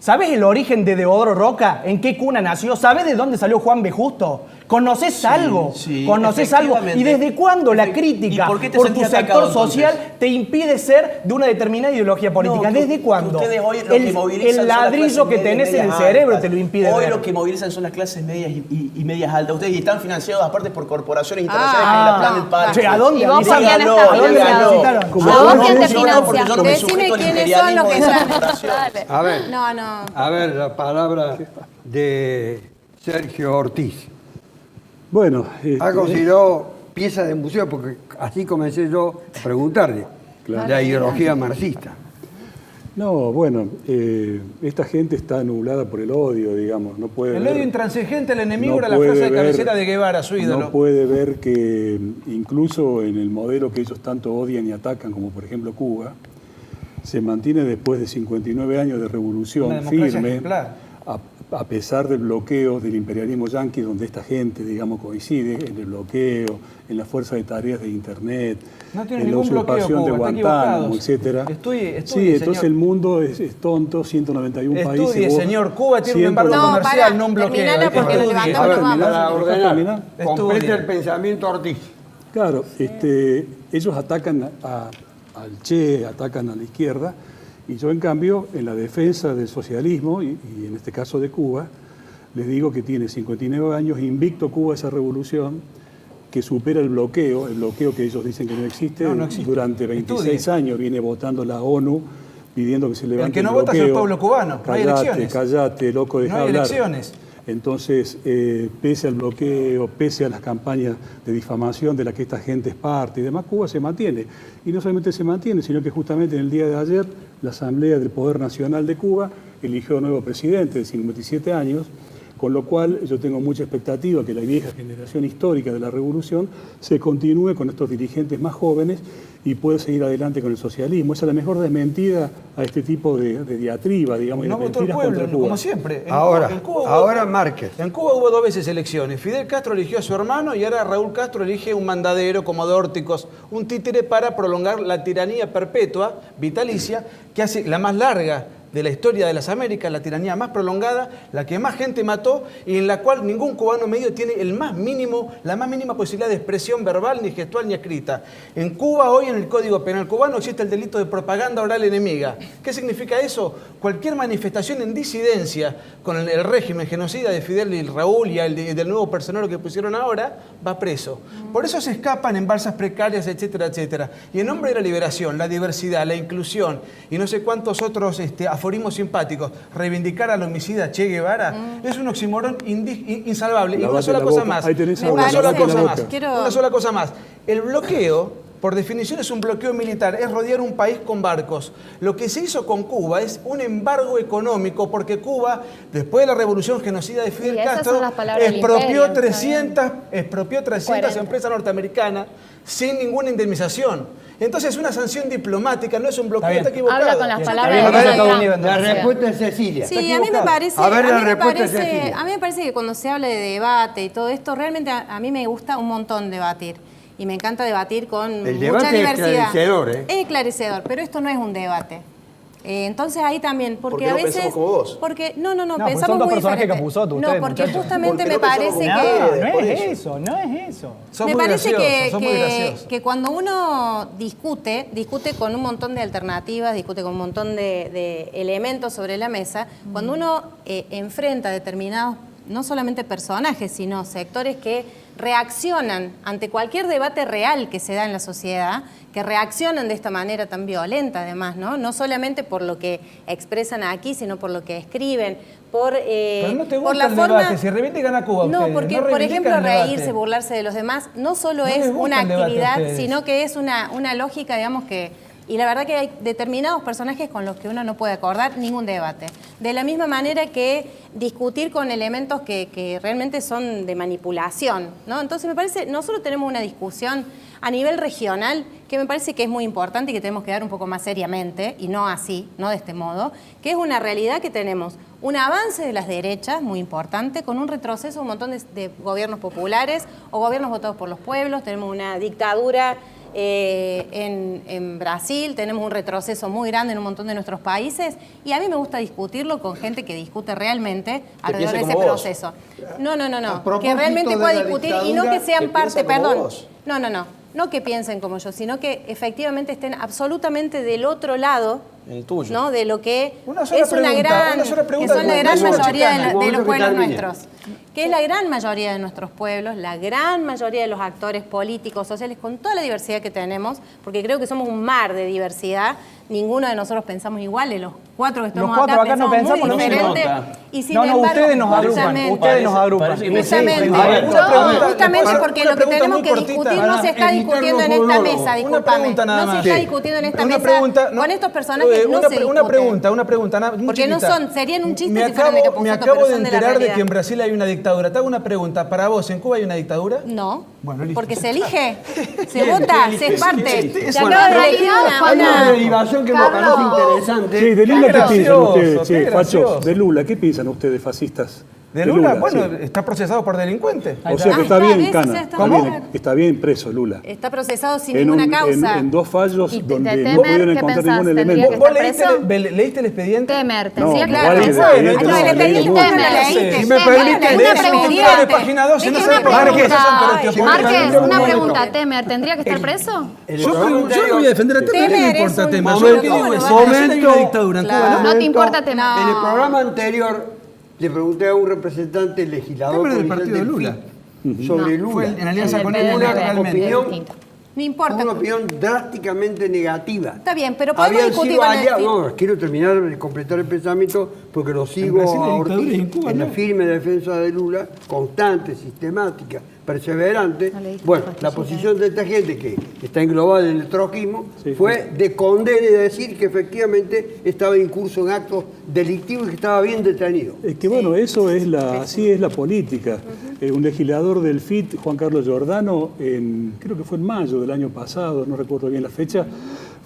[SPEAKER 5] ¿Sabes el origen de Deodoro Roca? ¿En qué cuna nació? ¿Sabes de dónde salió Juan B. Justo? ¿Conoces algo?
[SPEAKER 7] sí,
[SPEAKER 5] ¿Conoces algo? ¿Y desde cuándo la crítica
[SPEAKER 7] ¿Y por qué te
[SPEAKER 5] por tu
[SPEAKER 7] sentís
[SPEAKER 5] sector
[SPEAKER 7] atacado,
[SPEAKER 5] social
[SPEAKER 7] entonces?
[SPEAKER 5] te impide ser de una determinada ideología política?
[SPEAKER 7] No,
[SPEAKER 5] ¿Desde cuándo?
[SPEAKER 7] Ustedes hoy lo que movilizan
[SPEAKER 5] el
[SPEAKER 7] son las
[SPEAKER 5] ladrillo
[SPEAKER 7] clases
[SPEAKER 5] que tenés
[SPEAKER 7] medias
[SPEAKER 5] en el
[SPEAKER 7] altas.
[SPEAKER 5] cerebro te lo impide
[SPEAKER 7] Hoy
[SPEAKER 5] ver.
[SPEAKER 7] lo que movilizan son las clases medias y medias altas. Ustedes están financiados aparte por corporaciones internacionales como la Planet Parenthood.
[SPEAKER 5] Che, ¿a dónde?
[SPEAKER 6] ¿Y vos por quién
[SPEAKER 7] Díganlo,
[SPEAKER 6] estás
[SPEAKER 5] ¿A dónde
[SPEAKER 6] financiado?
[SPEAKER 5] visitaron?
[SPEAKER 6] ¿A vos quién te financia?
[SPEAKER 7] porque yo no me
[SPEAKER 2] Decime
[SPEAKER 7] sujeto al
[SPEAKER 2] quiénes son los
[SPEAKER 7] imperialismo
[SPEAKER 2] que
[SPEAKER 7] de esas
[SPEAKER 2] están.
[SPEAKER 7] corporaciones.
[SPEAKER 4] A ver,
[SPEAKER 2] No.
[SPEAKER 4] a ver la palabra de Sergio Ortiz.
[SPEAKER 8] Bueno,
[SPEAKER 4] Ha considerado pieza de museo, porque así comencé yo a preguntarle, la ideología marxista.
[SPEAKER 8] no, bueno, esta gente está nublada por el odio, digamos. No puede
[SPEAKER 9] El
[SPEAKER 8] ver-
[SPEAKER 9] odio intransigente, el enemigo,
[SPEAKER 8] no
[SPEAKER 9] era la
[SPEAKER 8] puede
[SPEAKER 9] frase de
[SPEAKER 8] ver-
[SPEAKER 9] cabecera de Guevara, su ídolo.
[SPEAKER 8] No puede ver que incluso en el modelo que ellos tanto odian y atacan, como por ejemplo Cuba, se mantiene después de 59 años de
[SPEAKER 9] Una
[SPEAKER 8] revolución
[SPEAKER 9] democracia
[SPEAKER 8] firme,
[SPEAKER 9] ejemplar.
[SPEAKER 8] a pesar del bloqueo del imperialismo yanqui, donde esta gente, digamos, coincide en el bloqueo, en la fuerza de tareas de Internet,
[SPEAKER 9] No tiene
[SPEAKER 8] en la
[SPEAKER 9] ningún bloqueo,
[SPEAKER 8] usurpación de
[SPEAKER 9] Cuba, están
[SPEAKER 8] Guantánamo,
[SPEAKER 9] equivocados.
[SPEAKER 8] etcétera.
[SPEAKER 9] Estudie,
[SPEAKER 8] Sí, entonces
[SPEAKER 9] señor.
[SPEAKER 8] el mundo es tonto, 191 países.
[SPEAKER 9] Estudie,
[SPEAKER 8] vos-
[SPEAKER 9] señor. Cuba tiene un embargo
[SPEAKER 8] 190.
[SPEAKER 2] No,
[SPEAKER 9] comercial,
[SPEAKER 2] pará,
[SPEAKER 9] no un bloqueo.
[SPEAKER 2] terminala
[SPEAKER 9] Hay que
[SPEAKER 2] porque nos
[SPEAKER 9] estudiar.
[SPEAKER 2] levantamos,
[SPEAKER 4] A ver,
[SPEAKER 2] nos vamos.
[SPEAKER 4] para
[SPEAKER 8] ¿Dejas
[SPEAKER 4] ordenar,
[SPEAKER 8] terminar?
[SPEAKER 4] complete
[SPEAKER 9] Estudie.
[SPEAKER 4] el pensamiento Ortiz.
[SPEAKER 8] Claro, ellos atacan al Che, atacan a la izquierda, y yo en cambio, en la defensa del socialismo, y en este caso de Cuba, les digo que tiene 59 años, invicto Cuba a esa revolución, que supera el bloqueo que ellos dicen que no existe.
[SPEAKER 9] No existe.
[SPEAKER 8] Durante 26
[SPEAKER 9] Estudie.
[SPEAKER 8] años viene votando la ONU pidiendo que se levante
[SPEAKER 9] que no vota es el pueblo cubano, no hay elecciones.
[SPEAKER 8] Cállate, loco, deja
[SPEAKER 9] No hay
[SPEAKER 8] hablar.
[SPEAKER 9] elecciones.
[SPEAKER 8] Entonces, pese al bloqueo, pese a las campañas de difamación de las que esta gente es parte y demás, Cuba se mantiene. Y no solamente se mantiene, sino que justamente en el día de ayer la Asamblea del Poder Nacional de Cuba eligió un nuevo presidente de 57 años, con lo cual yo tengo mucha expectativa que la vieja generación histórica de la revolución se continúe con estos dirigentes más jóvenes y pueda seguir adelante con el socialismo. Esa es la mejor desmentida a este tipo de diatriba, digamos, y
[SPEAKER 9] No
[SPEAKER 8] de
[SPEAKER 9] votó el
[SPEAKER 8] mentiras
[SPEAKER 9] pueblo,
[SPEAKER 8] contra Cuba.
[SPEAKER 9] como siempre.
[SPEAKER 4] Ahora
[SPEAKER 9] hubo-
[SPEAKER 4] Márquez.
[SPEAKER 9] En Cuba hubo 2 veces elecciones. Fidel Castro eligió a su hermano y ahora Raúl Castro elige un mandadero como Dórticos, un títere para prolongar la tiranía perpetua, vitalicia, que hace la más larga de la historia de las Américas, la tiranía más prolongada, la que más gente mató y en la cual ningún cubano medio tiene la más mínima posibilidad de expresión verbal, ni gestual, ni escrita. En Cuba, hoy en el Código Penal cubano existe el delito de propaganda oral enemiga. ¿Qué significa eso? Cualquier manifestación en disidencia con el régimen genocida de Fidel y Raúl y del nuevo personero que pusieron ahora, va preso. Por eso se escapan en balsas precarias, etcétera, etcétera. Y en nombre de la liberación, la diversidad, la inclusión y no sé cuántos otros aforismos simpáticos, reivindicar al homicida Che Guevara es un oxímoron insalvable. Y una
[SPEAKER 8] Lavate
[SPEAKER 9] sola
[SPEAKER 8] la
[SPEAKER 9] cosa
[SPEAKER 8] boca.
[SPEAKER 9] más.
[SPEAKER 8] Ahí tenés
[SPEAKER 2] agua,
[SPEAKER 9] Una sola
[SPEAKER 2] lavate la
[SPEAKER 9] cosa
[SPEAKER 8] boca.
[SPEAKER 9] más.
[SPEAKER 2] Quiero-
[SPEAKER 9] Una sola cosa más. El bloqueo, por definición, es un bloqueo militar, es rodear un país con barcos. Lo que se hizo con Cuba es un embargo económico, porque Cuba, después de la revolución genocida de Fidel
[SPEAKER 6] Sí, esas
[SPEAKER 9] Castro,
[SPEAKER 6] son las palabras del
[SPEAKER 9] expropió
[SPEAKER 6] imperio,
[SPEAKER 9] 300
[SPEAKER 6] 40.
[SPEAKER 9] empresas norteamericanas sin ninguna indemnización. Entonces, una sanción diplomática no es un bloqueo,
[SPEAKER 5] Está
[SPEAKER 9] está
[SPEAKER 5] bien.
[SPEAKER 9] equivocado.
[SPEAKER 6] Habla con las
[SPEAKER 5] Está
[SPEAKER 6] palabras
[SPEAKER 5] bien,
[SPEAKER 6] de
[SPEAKER 5] está bien,
[SPEAKER 6] Donald
[SPEAKER 5] está bien.
[SPEAKER 6] Trump.
[SPEAKER 4] La
[SPEAKER 6] O sea,
[SPEAKER 4] respuesta es Cecilia.
[SPEAKER 2] Sí, a mí me parece,
[SPEAKER 4] A ver la
[SPEAKER 2] a mí me
[SPEAKER 4] respuesta de
[SPEAKER 2] parece,
[SPEAKER 4] Cecilia.
[SPEAKER 2] a mí me parece que cuando se habla de debate y todo esto, realmente a mí me gusta un montón debatir. Y me encanta debatir con
[SPEAKER 4] El
[SPEAKER 2] mucha
[SPEAKER 4] debate es
[SPEAKER 2] diversidad.
[SPEAKER 4] esclarecedor, ¿eh?
[SPEAKER 2] Es esclarecedor, pero esto no es un debate. Entonces ahí también, porque
[SPEAKER 7] ¿Por qué
[SPEAKER 2] a
[SPEAKER 7] no
[SPEAKER 2] veces...
[SPEAKER 7] pensamos como vos?
[SPEAKER 2] Porque, no,
[SPEAKER 5] porque
[SPEAKER 2] pensamos
[SPEAKER 5] son dos
[SPEAKER 2] muy
[SPEAKER 5] personajes
[SPEAKER 2] diferente.
[SPEAKER 5] Capusotto,
[SPEAKER 2] No,
[SPEAKER 5] ustedes,
[SPEAKER 2] porque
[SPEAKER 5] muchachos.
[SPEAKER 2] justamente
[SPEAKER 7] ¿Por qué
[SPEAKER 2] me
[SPEAKER 7] no pensamos
[SPEAKER 2] parece
[SPEAKER 7] como
[SPEAKER 2] que...
[SPEAKER 7] ustedes?
[SPEAKER 5] No
[SPEAKER 7] por
[SPEAKER 5] es
[SPEAKER 7] eso.
[SPEAKER 5] eso, no es eso.
[SPEAKER 9] Son
[SPEAKER 2] me
[SPEAKER 9] muy
[SPEAKER 2] parece
[SPEAKER 9] graciosos, son muy
[SPEAKER 2] que,
[SPEAKER 9] graciosos.
[SPEAKER 2] que cuando uno discute con un montón de alternativas, discute con un montón de elementos sobre la mesa, cuando uno enfrenta determinados, no solamente personajes, sino sectores que reaccionan ante cualquier debate real que se da en la sociedad, que reaccionan de esta manera tan violenta además, ¿no? No solamente por lo que expresan aquí, sino por lo que escriben,
[SPEAKER 9] Pero no te
[SPEAKER 2] por
[SPEAKER 9] gusta
[SPEAKER 2] la
[SPEAKER 9] el
[SPEAKER 2] forma...
[SPEAKER 9] debate, si reivindican a Cuba
[SPEAKER 2] No,
[SPEAKER 9] ustedes,
[SPEAKER 2] porque,
[SPEAKER 9] no
[SPEAKER 2] por
[SPEAKER 9] reivindican
[SPEAKER 2] ejemplo,
[SPEAKER 9] el debate.
[SPEAKER 2] reírse, burlarse de los demás, no solo
[SPEAKER 9] No
[SPEAKER 2] es
[SPEAKER 9] les gusta
[SPEAKER 2] una
[SPEAKER 9] el debate a
[SPEAKER 2] actividad,
[SPEAKER 9] ustedes.
[SPEAKER 2] sino que es una lógica, digamos, que... Y la verdad que hay determinados personajes con los que uno no puede acordar ningún debate. De la misma manera que discutir con elementos que realmente son de manipulación, ¿no? Entonces me parece, nosotros tenemos una discusión a nivel regional que me parece que es muy importante y que tenemos que dar un poco más seriamente, y no así, no de este modo, que es una realidad que tenemos un avance de las derechas muy importante, con un retroceso, un montón de gobiernos populares o gobiernos votados por los pueblos, tenemos una dictadura en Brasil tenemos un retroceso muy grande en un montón de nuestros países y a mí me gusta discutirlo con gente que discute realmente alrededor de
[SPEAKER 7] piense
[SPEAKER 2] ese
[SPEAKER 7] como vos.
[SPEAKER 2] proceso.
[SPEAKER 4] A
[SPEAKER 2] No,
[SPEAKER 4] propósito
[SPEAKER 2] que realmente
[SPEAKER 4] de
[SPEAKER 2] pueda
[SPEAKER 4] la
[SPEAKER 2] discutir y no
[SPEAKER 4] dictadura,
[SPEAKER 2] que sean
[SPEAKER 7] que
[SPEAKER 2] parte,
[SPEAKER 7] piensa como
[SPEAKER 2] perdón.
[SPEAKER 7] vos.
[SPEAKER 2] No que piensen como yo, sino que efectivamente estén absolutamente del otro lado,
[SPEAKER 7] El tuyo.
[SPEAKER 2] ¿no? De lo que
[SPEAKER 9] Una sola
[SPEAKER 2] es una
[SPEAKER 9] pregunta,
[SPEAKER 2] gran,
[SPEAKER 9] una sola
[SPEAKER 2] que
[SPEAKER 9] pregunta
[SPEAKER 2] son la
[SPEAKER 9] de
[SPEAKER 2] gran
[SPEAKER 9] Manuel
[SPEAKER 2] mayoría
[SPEAKER 9] Chicana.
[SPEAKER 2] de los
[SPEAKER 4] Momento que
[SPEAKER 2] pueblos
[SPEAKER 4] termine.
[SPEAKER 2] nuestros, que es la gran mayoría de nuestros pueblos, la gran mayoría de los actores políticos, sociales, con toda la diversidad que tenemos, porque creo que somos un mar de diversidad. Ninguno de nosotros pensamos iguales, los cuatro que estamos
[SPEAKER 5] cuatro acá no
[SPEAKER 2] pensamos
[SPEAKER 5] pensamos,
[SPEAKER 2] muy
[SPEAKER 5] no se
[SPEAKER 2] diferente.
[SPEAKER 7] nota.
[SPEAKER 2] Y sin
[SPEAKER 5] No,
[SPEAKER 2] embargo,
[SPEAKER 5] ustedes nos agrupan,
[SPEAKER 2] justamente-
[SPEAKER 5] ustedes nos agrupan.
[SPEAKER 7] Parece que me
[SPEAKER 2] Justamente,
[SPEAKER 7] siguen.
[SPEAKER 9] A ver, una pregunta,
[SPEAKER 2] justamente
[SPEAKER 9] una
[SPEAKER 2] porque
[SPEAKER 9] pregunta
[SPEAKER 2] lo que tenemos
[SPEAKER 9] muy
[SPEAKER 2] que
[SPEAKER 9] cortita.
[SPEAKER 2] discutir no se está
[SPEAKER 4] El
[SPEAKER 2] discutiendo en
[SPEAKER 4] interno
[SPEAKER 2] esta
[SPEAKER 4] monólogo.
[SPEAKER 2] mesa,
[SPEAKER 9] Una
[SPEAKER 2] discúlpame.
[SPEAKER 9] pregunta nada
[SPEAKER 2] No se
[SPEAKER 9] más.
[SPEAKER 2] está
[SPEAKER 9] Sí.
[SPEAKER 2] discutiendo en esta
[SPEAKER 9] Una
[SPEAKER 2] mesa.
[SPEAKER 9] pregunta, no,
[SPEAKER 2] Con estos personajes no se discute.
[SPEAKER 9] una pregunta, muy
[SPEAKER 2] Porque no
[SPEAKER 9] chiquita.
[SPEAKER 2] son- serían un chiste
[SPEAKER 9] me
[SPEAKER 2] si fueran de
[SPEAKER 9] acabo,
[SPEAKER 2] Capusotto,
[SPEAKER 9] me acabo
[SPEAKER 2] pero
[SPEAKER 9] de
[SPEAKER 2] son de la
[SPEAKER 9] enterar de
[SPEAKER 2] realidad.
[SPEAKER 9] que en Brasil hay una dictadura. Te hago una pregunta. Para vos, ¿en Cuba hay una dictadura?
[SPEAKER 2] No,
[SPEAKER 9] Bueno, listo.
[SPEAKER 2] porque se elige, se vota, se es parte. Se
[SPEAKER 4] Bueno,
[SPEAKER 2] acaba de elegir
[SPEAKER 4] Hay una
[SPEAKER 2] una...
[SPEAKER 4] derivación que me parece interesante.
[SPEAKER 8] Sí, de Lula, ¿qué piensan
[SPEAKER 9] gracioso,
[SPEAKER 8] ustedes?
[SPEAKER 9] qué
[SPEAKER 8] Sí,
[SPEAKER 9] gracioso.
[SPEAKER 8] fachos, de Lula, ¿qué piensan ustedes, fascistas?
[SPEAKER 9] ¿De Lula? Bueno,
[SPEAKER 8] sí.
[SPEAKER 9] está procesado por delincuente.
[SPEAKER 8] O sea que
[SPEAKER 2] Ah,
[SPEAKER 8] está
[SPEAKER 2] está
[SPEAKER 8] bien,
[SPEAKER 2] bien,
[SPEAKER 8] Cana.
[SPEAKER 2] sí, está
[SPEAKER 8] Está
[SPEAKER 2] bien.
[SPEAKER 8] bien, está bien preso Lula.
[SPEAKER 2] Está procesado sin
[SPEAKER 8] En,
[SPEAKER 2] ninguna causa.
[SPEAKER 8] en dos fallos
[SPEAKER 6] ¿Y
[SPEAKER 8] donde
[SPEAKER 6] de
[SPEAKER 8] no
[SPEAKER 6] Temer,
[SPEAKER 8] pudieron
[SPEAKER 6] qué
[SPEAKER 8] encontrar
[SPEAKER 6] pensás?
[SPEAKER 8] ningún
[SPEAKER 6] ¿Tendría
[SPEAKER 8] elemento.
[SPEAKER 6] que
[SPEAKER 9] ¿Vos
[SPEAKER 6] estar preso?
[SPEAKER 9] leíste el expediente?
[SPEAKER 6] Temer,
[SPEAKER 8] No,
[SPEAKER 6] tendría que
[SPEAKER 8] no
[SPEAKER 6] estar
[SPEAKER 8] vale que
[SPEAKER 6] preso.
[SPEAKER 8] el expediente
[SPEAKER 2] No,
[SPEAKER 8] no,
[SPEAKER 2] el expediente
[SPEAKER 8] leímos
[SPEAKER 2] no lo
[SPEAKER 8] mucho.
[SPEAKER 2] leíste.
[SPEAKER 9] Si me
[SPEAKER 2] Temer,
[SPEAKER 9] permite,
[SPEAKER 2] una
[SPEAKER 9] lees un
[SPEAKER 2] pregunta.
[SPEAKER 9] titular de página 2 y no
[SPEAKER 2] Es
[SPEAKER 9] se
[SPEAKER 2] que
[SPEAKER 9] me
[SPEAKER 2] una
[SPEAKER 9] ¿Para qué?
[SPEAKER 2] pregunta.
[SPEAKER 6] Márquez,
[SPEAKER 4] Un
[SPEAKER 6] una
[SPEAKER 4] momento.
[SPEAKER 6] pregunta. Temer, ¿tendría que estar preso?
[SPEAKER 9] Yo no voy a defender a Temer. ¿Qué
[SPEAKER 2] Temer
[SPEAKER 9] me
[SPEAKER 2] es
[SPEAKER 9] importa
[SPEAKER 2] un-
[SPEAKER 9] Temer?
[SPEAKER 2] Momento,
[SPEAKER 9] Yo lo que digo es,
[SPEAKER 2] ¿cómo lo
[SPEAKER 9] en
[SPEAKER 2] va a
[SPEAKER 9] Brasil hay una dictadura, en Cuba
[SPEAKER 2] Claro.
[SPEAKER 9] no.
[SPEAKER 6] No te importa Temer.
[SPEAKER 4] En el programa anterior le pregunté a un representante legislador
[SPEAKER 9] Temer del
[SPEAKER 4] provincial
[SPEAKER 9] partido de
[SPEAKER 4] del
[SPEAKER 9] Lula.
[SPEAKER 4] FI sobre
[SPEAKER 6] No.
[SPEAKER 4] Lula.
[SPEAKER 9] Fue en alianza
[SPEAKER 6] El
[SPEAKER 9] con
[SPEAKER 6] del
[SPEAKER 9] él,
[SPEAKER 6] PDP,
[SPEAKER 9] realmente.
[SPEAKER 4] opinión,
[SPEAKER 6] distinto.
[SPEAKER 2] No importa.
[SPEAKER 4] una opinión drásticamente negativa.
[SPEAKER 2] Está bien, pero podemos
[SPEAKER 4] Habían
[SPEAKER 2] discutir
[SPEAKER 4] sido
[SPEAKER 2] con el
[SPEAKER 4] aliados.
[SPEAKER 2] FI.
[SPEAKER 4] No, quiero terminar de completar el pensamiento porque lo sigo
[SPEAKER 9] Brasil hay
[SPEAKER 4] a
[SPEAKER 9] dictaduras
[SPEAKER 4] Ortiz
[SPEAKER 9] y en Cuba
[SPEAKER 4] en la
[SPEAKER 9] no.
[SPEAKER 4] firme defensa de Lula, constante, sistemática, perseverante.
[SPEAKER 6] No leíste
[SPEAKER 4] Bueno,
[SPEAKER 6] tu
[SPEAKER 4] la
[SPEAKER 6] pastillita.
[SPEAKER 4] posición de esta gente que está englobada en el trotskismo
[SPEAKER 8] Sí.
[SPEAKER 4] fue de condenar y decir que efectivamente estaba incurso en actos delictivos y que estaba bien detenido.
[SPEAKER 8] Es que bueno, eso es así es la política. Un legislador del FIT, Juan Carlos Giordano, creo que fue en mayo del año pasado, no recuerdo bien la fecha,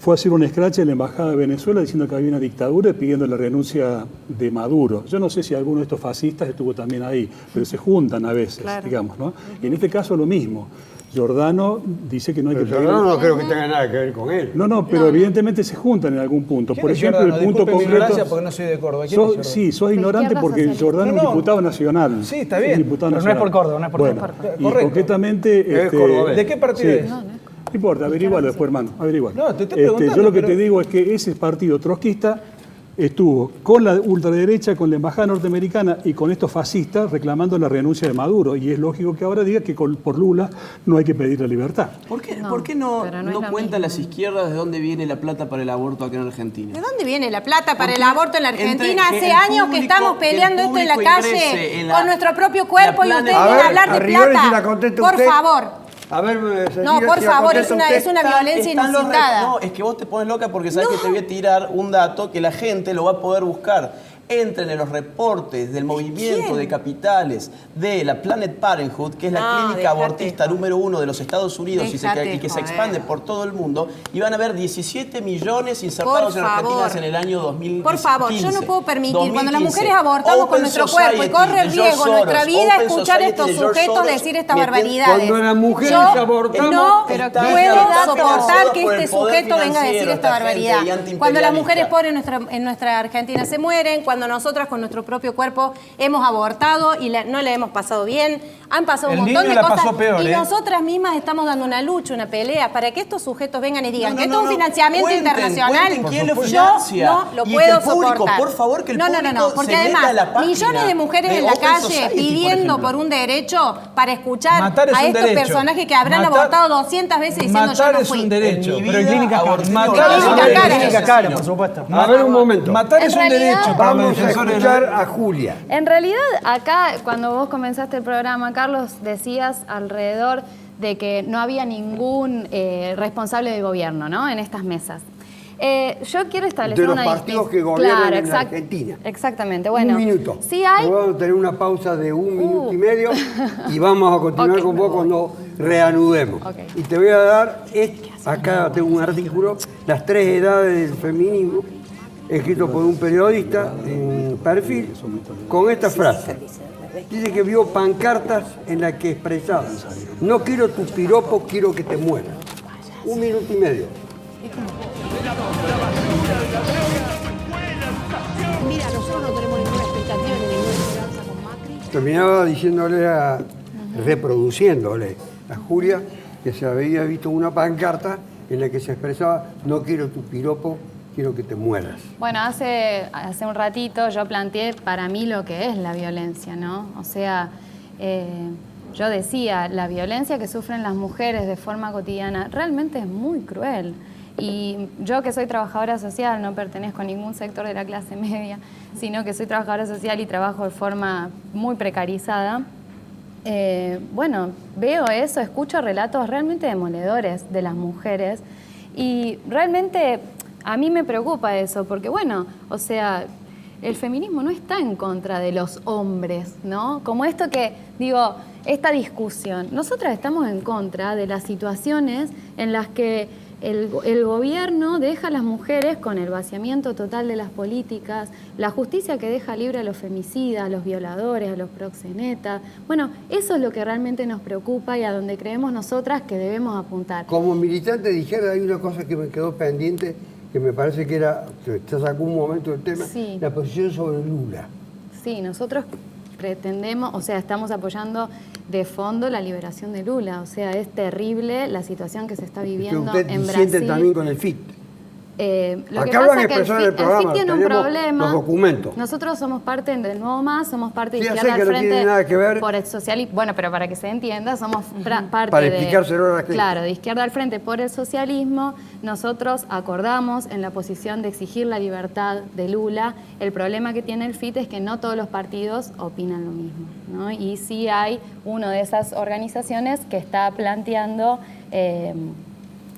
[SPEAKER 8] fue a hacer un escrache en la Embajada de Venezuela diciendo que había una dictadura y pidiendo la renuncia de Maduro. Yo no sé si alguno de estos fascistas estuvo también ahí, pero se juntan a veces,
[SPEAKER 2] Claro.
[SPEAKER 8] digamos, ¿no? Y en este caso lo mismo. Giordano dice que no hay que
[SPEAKER 4] Pero
[SPEAKER 8] pedir...
[SPEAKER 4] yo no creo que tenga nada que ver con él.
[SPEAKER 8] No, pero evidentemente se juntan en algún punto.
[SPEAKER 9] ¿Quién
[SPEAKER 8] Por
[SPEAKER 9] es
[SPEAKER 8] ejemplo,
[SPEAKER 9] Giordano?
[SPEAKER 8] el punto
[SPEAKER 9] Disculpe mi ignorancia
[SPEAKER 8] concreto...
[SPEAKER 9] porque no soy de Córdoba. ¿Quién es Giordano?
[SPEAKER 8] Sí, sos ignorante
[SPEAKER 6] izquierda
[SPEAKER 8] porque
[SPEAKER 6] socialista.
[SPEAKER 8] Giordano es
[SPEAKER 9] No,
[SPEAKER 8] un
[SPEAKER 9] no.
[SPEAKER 8] diputado nacional.
[SPEAKER 9] Sí, está bien.
[SPEAKER 8] Diputado
[SPEAKER 5] Pero no es por
[SPEAKER 8] nacional.
[SPEAKER 5] Córdoba, no es por
[SPEAKER 8] Bueno,
[SPEAKER 5] Córdoba.
[SPEAKER 8] y
[SPEAKER 9] Correcto.
[SPEAKER 8] concretamente...
[SPEAKER 4] Es cordobés.
[SPEAKER 9] ¿De qué partido es?
[SPEAKER 8] No importa, averigualo después, hermano, averigualo.
[SPEAKER 9] No, te estoy preguntando,
[SPEAKER 8] yo lo que
[SPEAKER 9] pero-
[SPEAKER 8] te digo es que ese partido trotskista estuvo con la ultraderecha, con la embajada norteamericana y con estos fascistas reclamando la renuncia de Maduro. Y es lógico que ahora diga que por Lula no hay que pedir la libertad.
[SPEAKER 7] ¿Por qué
[SPEAKER 6] No,
[SPEAKER 7] no,
[SPEAKER 6] pero no es lo
[SPEAKER 7] cuentan
[SPEAKER 6] mismo.
[SPEAKER 7] las izquierdas de dónde viene la plata para el aborto acá en Argentina?
[SPEAKER 2] ¿De dónde viene la plata para el
[SPEAKER 7] Porque
[SPEAKER 2] aborto en la Argentina?
[SPEAKER 7] entre que
[SPEAKER 2] Hace
[SPEAKER 7] el
[SPEAKER 2] años que
[SPEAKER 7] público-
[SPEAKER 2] estamos
[SPEAKER 7] que el
[SPEAKER 2] peleando esto en la
[SPEAKER 7] público ingrese
[SPEAKER 2] calle
[SPEAKER 7] en la-
[SPEAKER 2] con nuestro propio cuerpo y
[SPEAKER 7] la
[SPEAKER 2] ustedes
[SPEAKER 7] plana-
[SPEAKER 2] vienen a
[SPEAKER 4] A ver,
[SPEAKER 2] hablar
[SPEAKER 4] a
[SPEAKER 2] de
[SPEAKER 4] Rigori, si la
[SPEAKER 2] plata.
[SPEAKER 4] contesta
[SPEAKER 2] Por
[SPEAKER 4] usted.
[SPEAKER 2] favor.
[SPEAKER 4] A ver, Cecilia,
[SPEAKER 2] No, por
[SPEAKER 4] si la
[SPEAKER 2] favor,
[SPEAKER 4] contesta usted.
[SPEAKER 2] es una violencia
[SPEAKER 7] Están los
[SPEAKER 2] inusitada.
[SPEAKER 7] No, es que vos te pones loca porque sabes que te voy a tirar un dato que la gente lo va a poder buscar. Entren en los reportes del movimiento
[SPEAKER 2] ¿Quién?
[SPEAKER 7] de capitales de la Planet Parenthood, que es la
[SPEAKER 2] No,
[SPEAKER 7] clínica
[SPEAKER 2] déjate
[SPEAKER 7] abortista
[SPEAKER 2] joder.
[SPEAKER 7] número 1 de los Estados Unidos y
[SPEAKER 2] Déjate
[SPEAKER 7] que se
[SPEAKER 2] joder.
[SPEAKER 7] expande por todo el mundo, y van a haber 17 millones insertados
[SPEAKER 2] Por
[SPEAKER 7] en Argentina
[SPEAKER 2] favor.
[SPEAKER 7] en el año 2015.
[SPEAKER 2] Por favor, yo no puedo permitir, cuando las
[SPEAKER 7] 2015,
[SPEAKER 2] mujeres abortamos con
[SPEAKER 7] Open
[SPEAKER 2] nuestro
[SPEAKER 7] Society
[SPEAKER 2] cuerpo y corre
[SPEAKER 7] de
[SPEAKER 2] riesgo
[SPEAKER 7] George
[SPEAKER 2] nuestra
[SPEAKER 7] Soros,
[SPEAKER 2] vida,
[SPEAKER 7] Open
[SPEAKER 2] escuchar a
[SPEAKER 7] Society
[SPEAKER 2] estos
[SPEAKER 7] de George
[SPEAKER 2] sujetos
[SPEAKER 7] Soros,
[SPEAKER 2] decir estas
[SPEAKER 7] metiendo-
[SPEAKER 2] barbaridades.
[SPEAKER 4] Cuando las mujeres
[SPEAKER 2] Yo
[SPEAKER 4] abortamos,
[SPEAKER 2] no
[SPEAKER 6] pero
[SPEAKER 2] puedo
[SPEAKER 7] está
[SPEAKER 2] soportar
[SPEAKER 7] financiado
[SPEAKER 2] que
[SPEAKER 7] por
[SPEAKER 2] este
[SPEAKER 7] el poder
[SPEAKER 2] sujeto venga a decir
[SPEAKER 7] financiero,
[SPEAKER 2] esta
[SPEAKER 7] esta gente
[SPEAKER 2] barbaridad.
[SPEAKER 7] y antiimperialista.
[SPEAKER 2] Cuando las mujeres pobres en nuestra Argentina se mueren, cuando nosotras con nuestro propio cuerpo hemos abortado y no le hemos pasado bien, han pasado
[SPEAKER 9] El
[SPEAKER 2] un montón
[SPEAKER 9] niño
[SPEAKER 2] de
[SPEAKER 9] la
[SPEAKER 2] cosas
[SPEAKER 9] pasó peor,
[SPEAKER 2] y
[SPEAKER 9] ¿eh?
[SPEAKER 2] nosotras mismas estamos dando una lucha, una pelea para que estos sujetos vengan y digan
[SPEAKER 7] No,
[SPEAKER 2] que
[SPEAKER 7] no,
[SPEAKER 2] esto es un
[SPEAKER 7] no.
[SPEAKER 2] financiamiento
[SPEAKER 7] Cuenten,
[SPEAKER 2] internacional.
[SPEAKER 7] cuenten quién lo
[SPEAKER 2] Yo
[SPEAKER 7] financia.
[SPEAKER 2] no lo
[SPEAKER 7] Y que
[SPEAKER 2] puedo
[SPEAKER 7] el público,
[SPEAKER 2] soportar.
[SPEAKER 7] por favor, que el público
[SPEAKER 2] porque
[SPEAKER 7] se meta
[SPEAKER 2] además
[SPEAKER 7] a la página
[SPEAKER 2] millones de mujeres
[SPEAKER 7] de
[SPEAKER 2] en la
[SPEAKER 7] Open
[SPEAKER 2] calle
[SPEAKER 7] Society, por
[SPEAKER 2] pidiendo
[SPEAKER 7] ejemplo.
[SPEAKER 2] por un derecho para escuchar
[SPEAKER 9] Matar es
[SPEAKER 2] a
[SPEAKER 9] un
[SPEAKER 2] estos
[SPEAKER 9] derecho.
[SPEAKER 2] personajes que habrán
[SPEAKER 9] Matar-
[SPEAKER 2] abortado 200 veces diciendo yo
[SPEAKER 9] Matar
[SPEAKER 2] no
[SPEAKER 9] es
[SPEAKER 2] fui.
[SPEAKER 9] un derecho.
[SPEAKER 7] En mi
[SPEAKER 5] Pero hay
[SPEAKER 7] vida
[SPEAKER 5] clínicas
[SPEAKER 7] aborté
[SPEAKER 5] caras.
[SPEAKER 9] Matar
[SPEAKER 7] una
[SPEAKER 9] es un
[SPEAKER 2] Clínica
[SPEAKER 9] derecho.
[SPEAKER 2] cara.
[SPEAKER 5] Clínicas caras, por supuesto.
[SPEAKER 4] A ver un momento.
[SPEAKER 9] Matar
[SPEAKER 6] En
[SPEAKER 9] es un
[SPEAKER 6] realidad-
[SPEAKER 9] derecho para los
[SPEAKER 4] Vamos a
[SPEAKER 9] defensores de
[SPEAKER 4] escuchar
[SPEAKER 9] la-
[SPEAKER 4] a Julia.
[SPEAKER 6] En realidad, acá, cuando vos comenzaste el programa, Carlos, decías alrededor de que no había ningún responsable de gobierno, ¿no? En estas mesas. Yo quiero establecer
[SPEAKER 4] De los
[SPEAKER 6] una
[SPEAKER 4] partidos
[SPEAKER 6] distinción.
[SPEAKER 4] que gobiernan
[SPEAKER 6] Claro,
[SPEAKER 4] en la Argentina.
[SPEAKER 6] Exactamente. Bueno,
[SPEAKER 4] Un minuto.
[SPEAKER 6] sí hay.
[SPEAKER 4] Vamos a tener una pausa de un minuto y medio y vamos a continuar
[SPEAKER 6] Ok,
[SPEAKER 4] con
[SPEAKER 6] me
[SPEAKER 4] vos
[SPEAKER 6] voy.
[SPEAKER 4] cuando reanudemos.
[SPEAKER 6] Ok.
[SPEAKER 4] Y te voy a dar, acá tengo un artículo, Las 3 edades del feminismo, escrito por un periodista en Perfil, con esta frase. Dice que vio pancartas en las que expresaban: no quiero tu piropo, quiero que te mueras. 1 minuto y medio.
[SPEAKER 10] Mira, nosotros no tenemos ninguna expectativa ni ninguna esperanza con Macri.
[SPEAKER 4] Terminaba diciéndole reproduciéndole a Julia que se había visto una pancarta en la que se expresaba: no quiero tu piropo, quiero que te mueras.
[SPEAKER 6] Bueno, hace un ratito yo planteé para mí lo que es la violencia, ¿no? O sea, yo decía, la violencia que sufren las mujeres de forma cotidiana realmente es muy cruel. Y yo, que soy trabajadora social, no pertenezco a ningún sector de la clase media, sino que soy trabajadora social y trabajo de forma muy precarizada. Bueno, veo eso, escucho relatos realmente demoledores de las mujeres y realmente a mí me preocupa eso, porque bueno, o sea, el feminismo no está en contra de los hombres, ¿no? Como esto que, digo, esta discusión, nosotras estamos en contra de las situaciones en las que el gobierno deja a las mujeres con el vaciamiento total de las políticas, la justicia que deja libre a los femicidas, a los violadores, a los proxenetas. Bueno, eso es lo que realmente nos preocupa y a donde creemos nosotras que debemos apuntar.
[SPEAKER 4] Como militante de izquierda hay una cosa que me quedó pendiente, que me parece que era, te sacó un momento del tema,
[SPEAKER 6] Sí.
[SPEAKER 4] la posición sobre Lula.
[SPEAKER 6] Sí, nosotros pretendemos, o sea, estamos apoyando de fondo la liberación de Lula. O sea, es terrible la situación que se está viviendo
[SPEAKER 4] Usted
[SPEAKER 6] en
[SPEAKER 4] disiente
[SPEAKER 6] Brasil.
[SPEAKER 4] también con el FIT.
[SPEAKER 6] Lo
[SPEAKER 4] Acá
[SPEAKER 6] que
[SPEAKER 4] lo han
[SPEAKER 6] pasa es que
[SPEAKER 4] expresado en el
[SPEAKER 6] FIT
[SPEAKER 4] programa,
[SPEAKER 6] tiene un
[SPEAKER 4] tenemos
[SPEAKER 6] problema.
[SPEAKER 4] los documentos.
[SPEAKER 6] Nosotros somos parte del Nuevo Más, somos parte de
[SPEAKER 4] Sí, ya
[SPEAKER 6] Izquierda
[SPEAKER 4] sé que
[SPEAKER 6] al
[SPEAKER 4] no
[SPEAKER 6] Frente
[SPEAKER 4] tiene nada que ver.
[SPEAKER 6] por el socialismo. Bueno, pero para que se entienda, somos parte
[SPEAKER 4] Para
[SPEAKER 6] de...
[SPEAKER 4] explicárselo a la gente.
[SPEAKER 6] Claro, de Izquierda al Frente por el socialismo. Nosotros acordamos en la posición de exigir la libertad de Lula. El problema que tiene el FIT es que no todos los partidos opinan lo mismo, ¿no? Y sí hay una de esas organizaciones que está planteando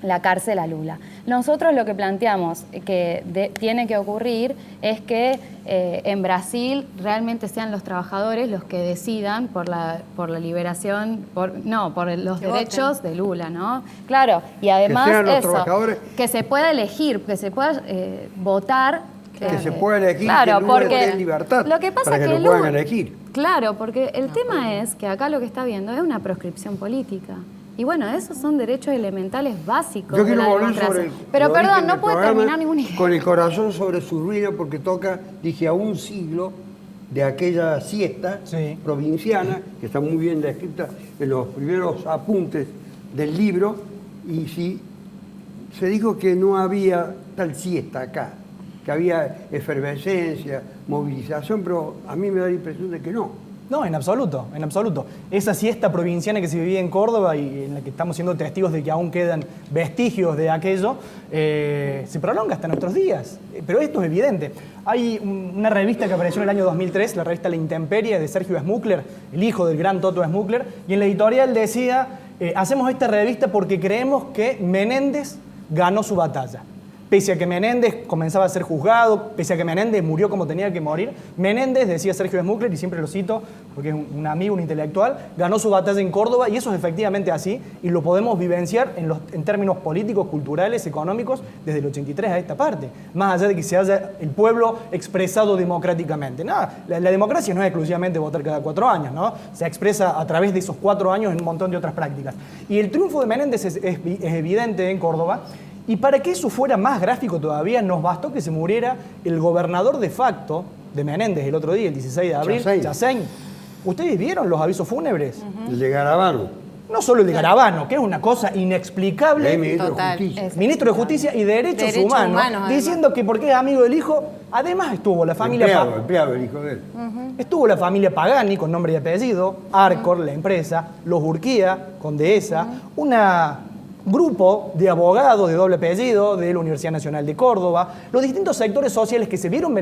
[SPEAKER 6] la cárcel a Lula. Nosotros lo que planteamos que tiene que ocurrir es que en Brasil realmente sean los trabajadores los que decidan por la liberación, por los derechos de Lula, ¿no? Claro, y además
[SPEAKER 4] sean los
[SPEAKER 6] eso,
[SPEAKER 4] trabajadores.
[SPEAKER 6] que se pueda elegir, que se pueda votar.
[SPEAKER 4] Que se pueda elegir,
[SPEAKER 6] claro,
[SPEAKER 4] que Lula
[SPEAKER 6] porque
[SPEAKER 4] tenga libertad
[SPEAKER 6] lo que pasa
[SPEAKER 4] para que
[SPEAKER 6] es
[SPEAKER 4] lo puedan
[SPEAKER 6] Lula-
[SPEAKER 4] elegir.
[SPEAKER 6] Claro, porque el tema es que acá lo que está viendo es una proscripción política. Y bueno, esos son derechos elementales básicos
[SPEAKER 4] Yo
[SPEAKER 6] de
[SPEAKER 4] quiero
[SPEAKER 6] la
[SPEAKER 4] volver
[SPEAKER 6] democracia.
[SPEAKER 4] sobre el
[SPEAKER 6] Pero
[SPEAKER 4] origen
[SPEAKER 6] perdón, no
[SPEAKER 4] del
[SPEAKER 6] puede
[SPEAKER 4] programa,
[SPEAKER 6] terminar ninguna idea.
[SPEAKER 4] con el corazón sobre su ruina, porque toca, dije, a un siglo de aquella siesta
[SPEAKER 5] Sí.
[SPEAKER 4] provinciana, que está muy bien descrita en los primeros apuntes del libro, y si se dijo que no había tal siesta acá, que había efervescencia, movilización, pero a mí me da la impresión de que no.
[SPEAKER 5] No, en absoluto, en absoluto. Esa siesta provinciana que se vivía en Córdoba y en la que estamos siendo testigos de que aún quedan vestigios de aquello, se prolonga hasta nuestros días. Pero esto es evidente. Hay una revista que apareció en el año 2003, la revista La Intemperie, de Sergio Smukler, el hijo del gran Toto Smukler, y en la editorial decía, hacemos esta revista porque creemos que Menéndez ganó su batalla. Pese a que Menéndez comenzaba a ser juzgado, pese a que Menéndez murió como tenía que morir, Menéndez, decía Sergio Smukler, y siempre lo cito porque es un amigo, un intelectual, ganó su batalla en Córdoba, y eso es efectivamente así, y lo podemos vivenciar en términos políticos, culturales, económicos, desde el 83 a esta parte, más allá de que se haya el pueblo expresado democráticamente. Nada, la democracia no es exclusivamente votar cada 4 años, ¿no? Se expresa a través de esos 4 años en un montón de otras prácticas. Y el triunfo de Menéndez es evidente en Córdoba. Y para que eso fuera más gráfico todavía, nos bastó que se muriera el gobernador de facto de Menéndez el otro día, el 16 de abril, Chasseñ. ¿Ustedes vieron los avisos fúnebres?
[SPEAKER 4] El de Garabano.
[SPEAKER 5] No solo el de Garabano, que es una cosa inexplicable.
[SPEAKER 4] El ministro
[SPEAKER 2] Total.
[SPEAKER 4] de Justicia.
[SPEAKER 5] Ministro de Justicia y Derechos Humanos,
[SPEAKER 2] además.
[SPEAKER 5] diciendo que porque es amigo del hijo, además estuvo la familia
[SPEAKER 4] Empleado, el hijo de él.
[SPEAKER 5] Estuvo la familia Pagani, con nombre y apellido, Arcor, la empresa, los Urquía, con dehesa, grupo de abogados de doble apellido de la Universidad Nacional de Córdoba, los distintos sectores sociales que se vieron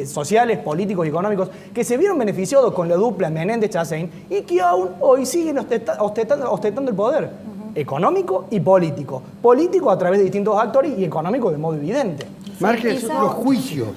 [SPEAKER 5] sociales, políticos y económicos que se vieron beneficiados con la dupla Menéndez-Chasseñ y que aún hoy siguen ostentando el poder económico y político. Político a través de distintos actores y económico de modo evidente.
[SPEAKER 4] Márquez,
[SPEAKER 6] quizá-
[SPEAKER 4] los juicios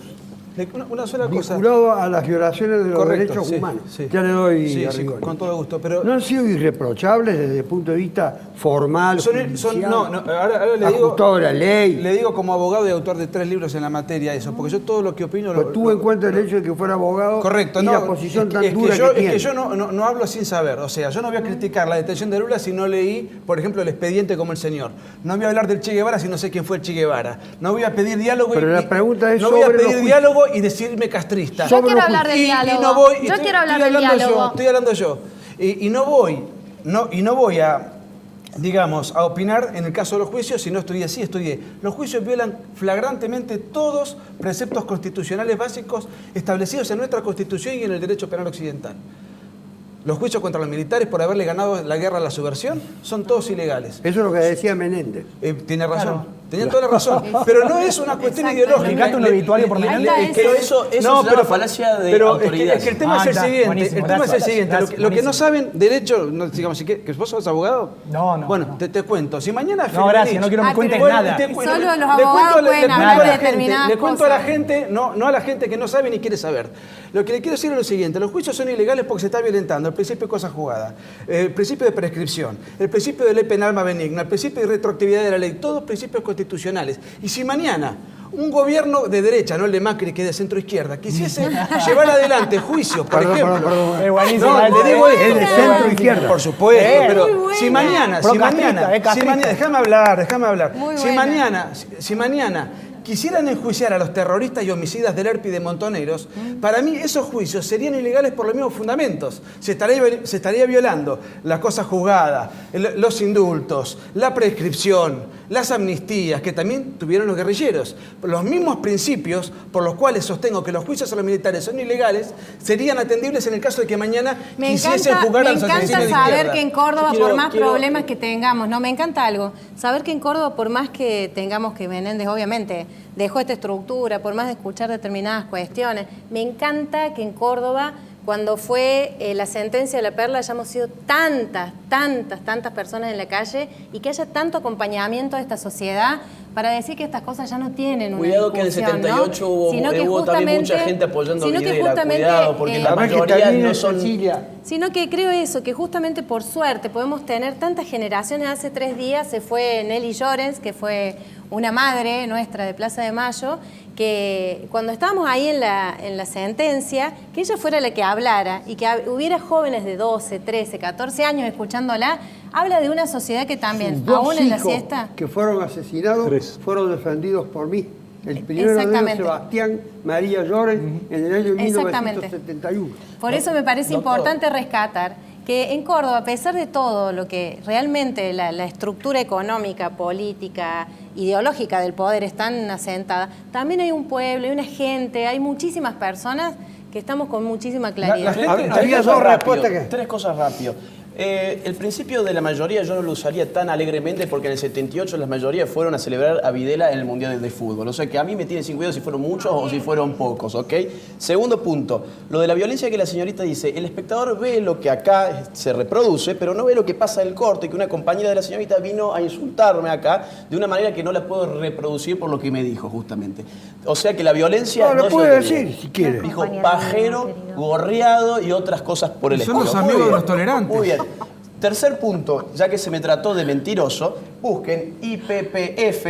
[SPEAKER 9] Una sola cosa.
[SPEAKER 4] vinculado a las violaciones de los
[SPEAKER 9] Correcto,
[SPEAKER 4] derechos
[SPEAKER 9] sí,
[SPEAKER 4] humanos.
[SPEAKER 9] sí.
[SPEAKER 4] Ya le doy
[SPEAKER 9] Sí,
[SPEAKER 4] a
[SPEAKER 9] sí,
[SPEAKER 4] Rigoni.
[SPEAKER 9] con todo gusto. Pero
[SPEAKER 4] ¿No han sido irreprochables desde el punto de vista formal, judicial,
[SPEAKER 9] ahora le digo,
[SPEAKER 4] ajustado a la ley?
[SPEAKER 9] le digo como abogado y autor de 3 libros en la materia eso, porque yo todo lo que opino...
[SPEAKER 4] Pero tuvo en cuenta el hecho de que fuera abogado
[SPEAKER 9] Correcto,
[SPEAKER 4] y
[SPEAKER 9] no,
[SPEAKER 4] la posición tan
[SPEAKER 9] es
[SPEAKER 4] dura
[SPEAKER 9] que yo,
[SPEAKER 4] que tiene.
[SPEAKER 9] Es que yo no hablo sin saber, o sea, yo no voy a criticar la detención de Lula si no leí, por ejemplo, el expediente como el señor. No voy a hablar del Che Guevara si no sé quién fue el Che Guevara. No voy a pedir diálogo
[SPEAKER 4] Pero la pregunta es
[SPEAKER 9] no voy a
[SPEAKER 4] sobre los
[SPEAKER 9] pedir
[SPEAKER 4] juicios.
[SPEAKER 9] diálogo y decirme castrista.
[SPEAKER 6] Yo quiero hablar del diálogo.
[SPEAKER 9] no voy,
[SPEAKER 6] Yo quiero hablar del
[SPEAKER 9] hablando
[SPEAKER 6] diálogo.
[SPEAKER 9] Estoy hablando yo. Y no voy a, digamos, a opinar en el caso de los juicios si no estudié. Los juicios violan flagrantemente todos preceptos constitucionales básicos establecidos en nuestra Constitución y en el derecho penal occidental. Los juicios contra los militares por haberle ganado la guerra a la subversión son todos ilegales.
[SPEAKER 4] Eso es lo que decía Menéndez.
[SPEAKER 9] Tiene razón. Tenía toda la razón. Pero no es una cuestión ideológica.
[SPEAKER 5] Fijate un obituario por Menéndez.
[SPEAKER 7] Pero eso es una falacia de autoridad.
[SPEAKER 9] Es que el tema es el
[SPEAKER 5] ya,
[SPEAKER 9] siguiente.
[SPEAKER 5] buenísimo,
[SPEAKER 9] El tema es el
[SPEAKER 5] gracias,
[SPEAKER 9] siguiente.
[SPEAKER 5] gracias,
[SPEAKER 9] Lo que no
[SPEAKER 5] buenísimo.
[SPEAKER 9] saben, derecho, no, digamos, ¿que vos sos abogado?
[SPEAKER 5] No.
[SPEAKER 9] Bueno, te cuento. Si mañana
[SPEAKER 5] No, gracias, no quiero que me cuentes
[SPEAKER 9] Bueno,
[SPEAKER 5] nada.
[SPEAKER 2] Solo los abogados pueden hablar de determinadas
[SPEAKER 9] Le cuento a la
[SPEAKER 2] cosas.
[SPEAKER 9] gente, no a la gente que no sabe ni quiere saber. Lo que le quiero decir es lo siguiente. Los juicios son ilegales porque se está violentando el principio de cosa jugada, el principio de prescripción, el principio de ley penal más benigna, el principio de retroactividad de la ley, todos principios constitucionales. Y si mañana un gobierno de derecha, no el de Macri, que es de centro-izquierda, quisiese llevar adelante juicios, por ejemplo...
[SPEAKER 5] Es buenísimo.
[SPEAKER 9] No, le digo
[SPEAKER 4] Es
[SPEAKER 9] esto.
[SPEAKER 4] de centro izquierda.
[SPEAKER 9] Por supuesto, pero
[SPEAKER 2] muy buena.
[SPEAKER 9] si mañana,
[SPEAKER 5] Castrista.
[SPEAKER 9] déjame hablar.
[SPEAKER 2] Muy
[SPEAKER 9] Si
[SPEAKER 2] buena.
[SPEAKER 9] mañana quisieran enjuiciar a los terroristas y homicidas del ERP y de Montoneros, para mí esos juicios serían ilegales por los mismos fundamentos. Se estaría violando la cosa juzgada, los indultos, la prescripción, las amnistías que también tuvieron los guerrilleros. Los mismos principios por los cuales sostengo que los juicios a los militares son ilegales serían atendibles en el caso de que mañana quisiesen juzgar a los asesinos de
[SPEAKER 2] encanta saber
[SPEAKER 9] izquierda.
[SPEAKER 2] que en Córdoba,
[SPEAKER 7] Quiero-
[SPEAKER 2] por más
[SPEAKER 7] quiero-
[SPEAKER 2] problemas que tengamos, no, me encanta algo, saber que en Córdoba, por más que tengamos que Menéndez, obviamente, dejó esta estructura, por más de escuchar determinadas cuestiones, me encanta que en Córdoba, cuando fue la sentencia de la Perla, hayamos sido tantas personas en la calle y que haya tanto acompañamiento de esta sociedad para decir que estas cosas ya no tienen una
[SPEAKER 7] Cuidado que en el
[SPEAKER 2] discusión,
[SPEAKER 7] 78
[SPEAKER 2] ¿no?
[SPEAKER 7] hubo,
[SPEAKER 2] Sino que
[SPEAKER 7] hubo también mucha
[SPEAKER 2] justamente-
[SPEAKER 7] gente apoyando a
[SPEAKER 2] sino que
[SPEAKER 7] Videla,
[SPEAKER 2] justamente,
[SPEAKER 7] cuidado, porque la
[SPEAKER 4] Además que
[SPEAKER 7] mayoría
[SPEAKER 4] también
[SPEAKER 7] no
[SPEAKER 4] en
[SPEAKER 7] son...
[SPEAKER 4] Cecilia,
[SPEAKER 2] Sino que creo eso, que justamente por suerte podemos tener tantas generaciones. Hace 3 días se fue Nelly Llorens, que fue una madre nuestra de Plaza de Mayo, que cuando estábamos ahí en la sentencia, que ella fuera la que hablara y que hubiera jóvenes de 12, 13, 14 años escuchándola, habla de una sociedad que también,
[SPEAKER 4] sus dos
[SPEAKER 2] aún en la
[SPEAKER 4] hijos
[SPEAKER 2] siesta...
[SPEAKER 4] que fueron asesinados
[SPEAKER 8] 3
[SPEAKER 4] fueron defendidos por mí. El primero de ellos,
[SPEAKER 2] Exactamente.
[SPEAKER 4] Sebastián María Llorens, en el año
[SPEAKER 2] Exactamente.
[SPEAKER 4] 1971.
[SPEAKER 2] Por eso me parece
[SPEAKER 7] doctor.
[SPEAKER 2] importante rescatar que en Córdoba, a pesar de todo lo que realmente la estructura económica, política, ideológica del poder es tan asentada, también hay un pueblo, hay una gente, hay muchísimas personas que estamos con muchísima claridad.
[SPEAKER 4] Había dos respuestas que...
[SPEAKER 7] 3 cosas rápido. El principio de la mayoría yo no lo usaría tan alegremente porque en el 78 las mayorías fueron a celebrar a Videla en el Mundial de Fútbol. O sea que a mí me tiene sin cuidado si fueron muchos o si fueron pocos, ¿ok? Segundo punto, lo de la violencia que la señorita dice, el espectador ve lo que acá se reproduce, pero no ve lo que pasa en el corte, que una compañera de la señorita vino a insultarme acá de una manera que no la puedo reproducir por lo que me dijo justamente. O sea que la violencia...
[SPEAKER 4] No, lo
[SPEAKER 7] es
[SPEAKER 4] puede
[SPEAKER 7] lo que
[SPEAKER 4] decir,
[SPEAKER 7] digo.
[SPEAKER 4] si quiere.
[SPEAKER 7] Dijo
[SPEAKER 6] Compañera
[SPEAKER 7] pajero,
[SPEAKER 6] mía, querido.
[SPEAKER 7] gorreado y otras cosas por el
[SPEAKER 9] Son
[SPEAKER 7] estilo.
[SPEAKER 9] los
[SPEAKER 7] Muy
[SPEAKER 9] amigos de
[SPEAKER 7] bien.
[SPEAKER 9] los tolerantes.
[SPEAKER 7] Muy bien. Tercer punto, ya que se me trató de mentiroso, busquen IPPF,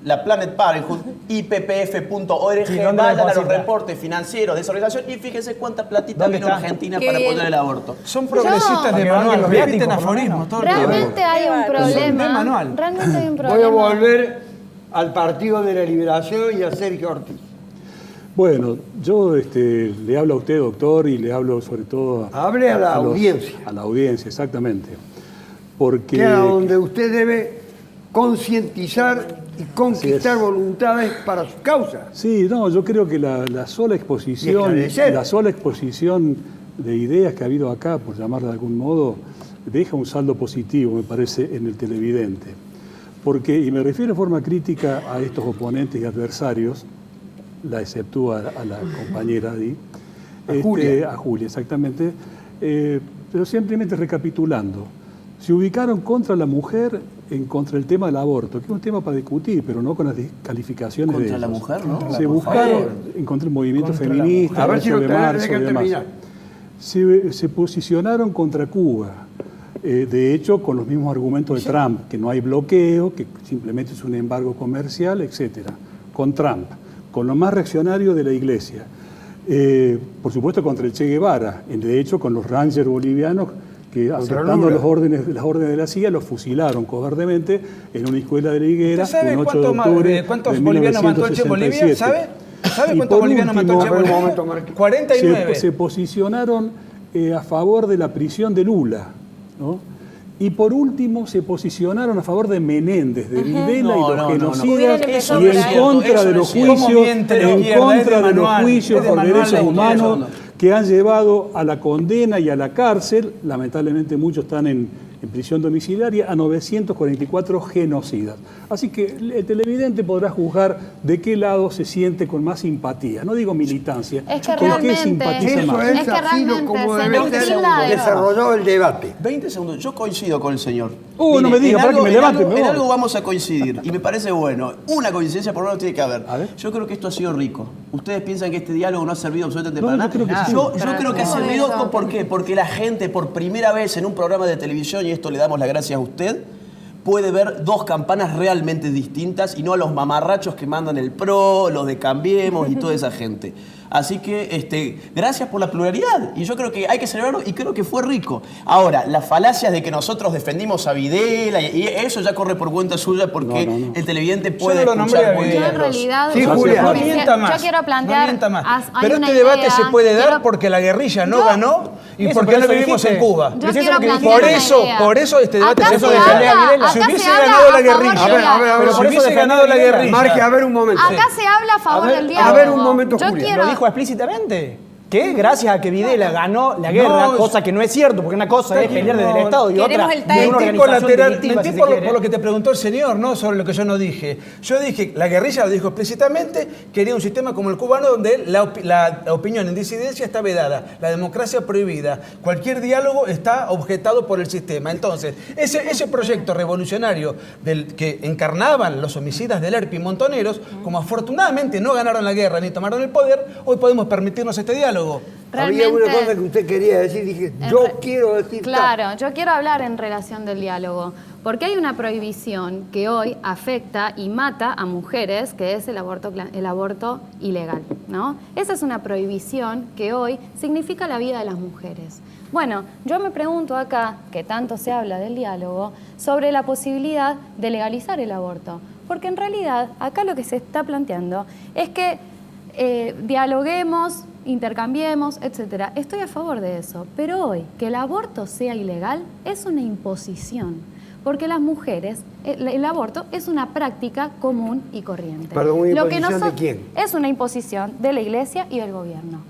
[SPEAKER 7] la Planet Parenthood, ippf.org,
[SPEAKER 5] Sí, ¿dónde
[SPEAKER 7] vayan a los
[SPEAKER 5] deposita?
[SPEAKER 7] reportes financieros de esa organización y fíjense cuánta platita
[SPEAKER 5] ¿Dónde
[SPEAKER 7] vino a
[SPEAKER 5] está?
[SPEAKER 7] Argentina
[SPEAKER 2] Qué
[SPEAKER 7] para
[SPEAKER 2] bien.
[SPEAKER 7] apoyar el aborto.
[SPEAKER 9] Son progresistas
[SPEAKER 5] Para
[SPEAKER 9] de
[SPEAKER 5] que banquen
[SPEAKER 9] manual,
[SPEAKER 5] los
[SPEAKER 9] repiten
[SPEAKER 5] viáticos, por lo
[SPEAKER 9] aforismos
[SPEAKER 5] menos.
[SPEAKER 9] todo el tiempo.
[SPEAKER 6] Realmente hay un
[SPEAKER 9] de
[SPEAKER 6] problema.
[SPEAKER 9] manual.
[SPEAKER 6] Realmente hay un
[SPEAKER 4] Voy
[SPEAKER 6] problema.
[SPEAKER 4] a volver al Partido de la Liberación y a Sergio Ortiz.
[SPEAKER 8] Bueno, yo le hablo a usted, doctor, y le hablo sobre todo
[SPEAKER 4] Hable a la audiencia.
[SPEAKER 8] A la audiencia, exactamente. Porque...
[SPEAKER 4] Que a donde usted debe concientizar y conquistar
[SPEAKER 8] Así es.
[SPEAKER 4] voluntades para su causa.
[SPEAKER 8] Sí, no, yo creo que la sola
[SPEAKER 4] Y
[SPEAKER 8] exposición,
[SPEAKER 4] esclarecer.
[SPEAKER 8] la sola exposición de ideas que ha habido acá, por llamarla de algún modo, deja un saldo positivo, me parece, en el televidente. Porque, y me refiero de forma crítica a estos oponentes y adversarios, la exceptúa a la compañera Di,
[SPEAKER 4] A Julia.
[SPEAKER 8] a Julia, exactamente, pero simplemente recapitulando. se ubicaron contra la mujer, contra el tema del aborto, que es un tema para discutir, pero no con las descalificaciones de
[SPEAKER 7] Contra la
[SPEAKER 8] ellos.
[SPEAKER 7] mujer, ¿no?
[SPEAKER 8] Se buscaron, contra el movimiento feminista,
[SPEAKER 4] A ver si lo
[SPEAKER 8] de
[SPEAKER 4] tenés,
[SPEAKER 8] marzo
[SPEAKER 4] deja
[SPEAKER 8] y demás.
[SPEAKER 4] terminar.
[SPEAKER 8] Se posicionaron contra Cuba, de hecho con los mismos argumentos de Trump, que no hay bloqueo, que simplemente es un embargo comercial, etcétera, con Trump, con lo más reaccionario de la Iglesia, por supuesto contra el Che Guevara, de hecho con los Rangers bolivianos que aceptando las órdenes de la CIA los fusilaron cobardemente en una escuela de la Higuera
[SPEAKER 9] ¿Usted sabe
[SPEAKER 8] un 8 de octubre
[SPEAKER 9] cuántos
[SPEAKER 8] de
[SPEAKER 9] bolivianos mató el Che Bolivia?
[SPEAKER 8] 1967.
[SPEAKER 9] ¿Sabe
[SPEAKER 8] Y
[SPEAKER 9] cuántos
[SPEAKER 8] por
[SPEAKER 9] bolivianos mató el Che
[SPEAKER 8] último,
[SPEAKER 9] Bolivia? 49.
[SPEAKER 8] se posicionaron a favor de la prisión de Lula, ¿no? Y por último se posicionaron a favor de Menéndez, de Videla y los genocidas
[SPEAKER 2] Eso
[SPEAKER 8] y
[SPEAKER 2] no es
[SPEAKER 8] en
[SPEAKER 2] cierto,
[SPEAKER 8] contra de los juicios, por derechos humanos que han llevado a la condena y a la cárcel, lamentablemente muchos están en prisión domiciliaria, a 944 genocidas. Así que el televidente podrá juzgar de qué lado se siente con más simpatía. No digo militancia,
[SPEAKER 6] Es que
[SPEAKER 8] ¿con qué
[SPEAKER 6] realmente-
[SPEAKER 8] simpatiza
[SPEAKER 4] Eso
[SPEAKER 8] más?
[SPEAKER 4] es
[SPEAKER 6] Es que
[SPEAKER 4] así
[SPEAKER 6] realmente
[SPEAKER 4] como
[SPEAKER 6] se
[SPEAKER 4] debe
[SPEAKER 6] nos
[SPEAKER 4] ser
[SPEAKER 6] tilda de-
[SPEAKER 4] desarrollado el debate.
[SPEAKER 7] 20 segundos. Yo coincido con el señor.
[SPEAKER 8] No me diga,
[SPEAKER 7] en
[SPEAKER 8] para que
[SPEAKER 7] algo-
[SPEAKER 8] me
[SPEAKER 7] en
[SPEAKER 8] levante,
[SPEAKER 7] algo-
[SPEAKER 8] me
[SPEAKER 7] En
[SPEAKER 8] voy.
[SPEAKER 7] algo vamos a coincidir. Y me parece bueno. Una coincidencia por lo menos tiene que haber.
[SPEAKER 8] A ver.
[SPEAKER 7] Yo creo que esto ha sido rico. ¿Ustedes piensan que este diálogo no ha servido absolutamente
[SPEAKER 8] No,
[SPEAKER 7] para
[SPEAKER 8] yo
[SPEAKER 7] nada?
[SPEAKER 8] creo que sí.
[SPEAKER 7] Yo creo que ha
[SPEAKER 2] No,
[SPEAKER 7] servido.
[SPEAKER 2] eso.
[SPEAKER 7] ¿Por qué? Porque la gente, por primera vez en un programa de televisión, y esto le damos las gracias a usted, puede ver dos campanas realmente distintas y no a los mamarrachos que mandan el PRO, los de Cambiemos y toda esa gente. Así que gracias por la pluralidad. Y yo creo que hay que celebrarlo y creo que fue rico. Ahora, las falacias de que nosotros defendimos a Videla, y eso ya corre por cuenta suya porque
[SPEAKER 8] No.
[SPEAKER 7] el televidente puede
[SPEAKER 9] Yo no lo nombré
[SPEAKER 7] escuchar
[SPEAKER 9] a
[SPEAKER 7] muy
[SPEAKER 9] Videla.
[SPEAKER 6] Yo
[SPEAKER 7] bien
[SPEAKER 6] en
[SPEAKER 7] los-
[SPEAKER 6] realidad,
[SPEAKER 4] Sí,
[SPEAKER 6] yo
[SPEAKER 4] Julia.
[SPEAKER 9] No
[SPEAKER 6] quisiera-
[SPEAKER 9] mienta más.
[SPEAKER 6] yo quiero plantear,
[SPEAKER 9] No mienta más.
[SPEAKER 6] hay
[SPEAKER 9] Pero
[SPEAKER 6] una
[SPEAKER 9] este debate
[SPEAKER 6] idea,
[SPEAKER 9] se puede dar
[SPEAKER 6] quiero-
[SPEAKER 9] porque la guerrilla no ganó y
[SPEAKER 5] Eso,
[SPEAKER 9] porque
[SPEAKER 5] por
[SPEAKER 9] no
[SPEAKER 5] eso
[SPEAKER 9] vivimos
[SPEAKER 5] dijiste.
[SPEAKER 9] en Cuba.
[SPEAKER 6] Yo
[SPEAKER 5] Pero si
[SPEAKER 6] quiero
[SPEAKER 5] eso es lo que
[SPEAKER 6] plantear
[SPEAKER 9] Por
[SPEAKER 6] una
[SPEAKER 9] eso,
[SPEAKER 6] idea.
[SPEAKER 9] por eso este debate
[SPEAKER 6] Acá
[SPEAKER 9] se
[SPEAKER 6] se
[SPEAKER 9] puede
[SPEAKER 6] habla-
[SPEAKER 9] dar.
[SPEAKER 6] acá
[SPEAKER 9] Si
[SPEAKER 6] se
[SPEAKER 9] hubiese
[SPEAKER 6] habla
[SPEAKER 9] ganado la
[SPEAKER 6] a favor
[SPEAKER 9] guerrilla.
[SPEAKER 6] del diálogo.
[SPEAKER 9] Pero
[SPEAKER 5] por
[SPEAKER 9] si
[SPEAKER 5] eso
[SPEAKER 9] hubiese
[SPEAKER 5] defendió
[SPEAKER 9] ganado la
[SPEAKER 5] Videla.
[SPEAKER 9] guerrilla.
[SPEAKER 4] Marque, a ver un momento.
[SPEAKER 6] Acá se habla a favor del diálogo.
[SPEAKER 4] a ver un momento,
[SPEAKER 6] Yo
[SPEAKER 4] Julia.
[SPEAKER 6] quiero-
[SPEAKER 5] Lo dijo explícitamente. Que gracias a que Videla ganó la guerra,
[SPEAKER 9] No,
[SPEAKER 5] cosa que no es cierto, porque una cosa es pelear desde el Estado y
[SPEAKER 2] Queremos
[SPEAKER 5] otra
[SPEAKER 2] el
[SPEAKER 5] de una
[SPEAKER 2] timing.
[SPEAKER 5] organización delictiva,
[SPEAKER 9] Mentí
[SPEAKER 5] si se
[SPEAKER 9] por
[SPEAKER 5] quiere.
[SPEAKER 9] lo que te preguntó el señor, no sobre lo que yo no dije. Yo dije, la guerrilla lo dijo explícitamente, quería un sistema como el cubano donde la opinión en disidencia está vedada, la democracia prohibida, cualquier diálogo está objetado por el sistema. Entonces, ese proyecto revolucionario que encarnaban los homicidas del ERP y montoneros, como afortunadamente no ganaron la guerra ni tomaron el poder, hoy podemos permitirnos este diálogo.
[SPEAKER 4] Había una
[SPEAKER 6] Realmente-
[SPEAKER 4] cosa que usted quería decir, dije, yo quiero decir tal.
[SPEAKER 6] Claro, yo quiero hablar en relación del diálogo, porque hay una prohibición que hoy afecta y mata a mujeres, que es el aborto ilegal, ¿no? Esa es una prohibición que hoy significa la vida de las mujeres. Bueno, yo me pregunto acá, que tanto se habla del diálogo, sobre la posibilidad de legalizar el aborto, porque en realidad acá lo que se está planteando es que dialoguemos, intercambiemos, etcétera. Estoy a favor de eso, pero hoy que el aborto sea ilegal es una imposición, porque las mujeres, el aborto es una práctica común y corriente.
[SPEAKER 4] Perdón, ¿una
[SPEAKER 6] Lo que
[SPEAKER 4] imposición de quién?
[SPEAKER 6] Es una imposición de la Iglesia y del gobierno,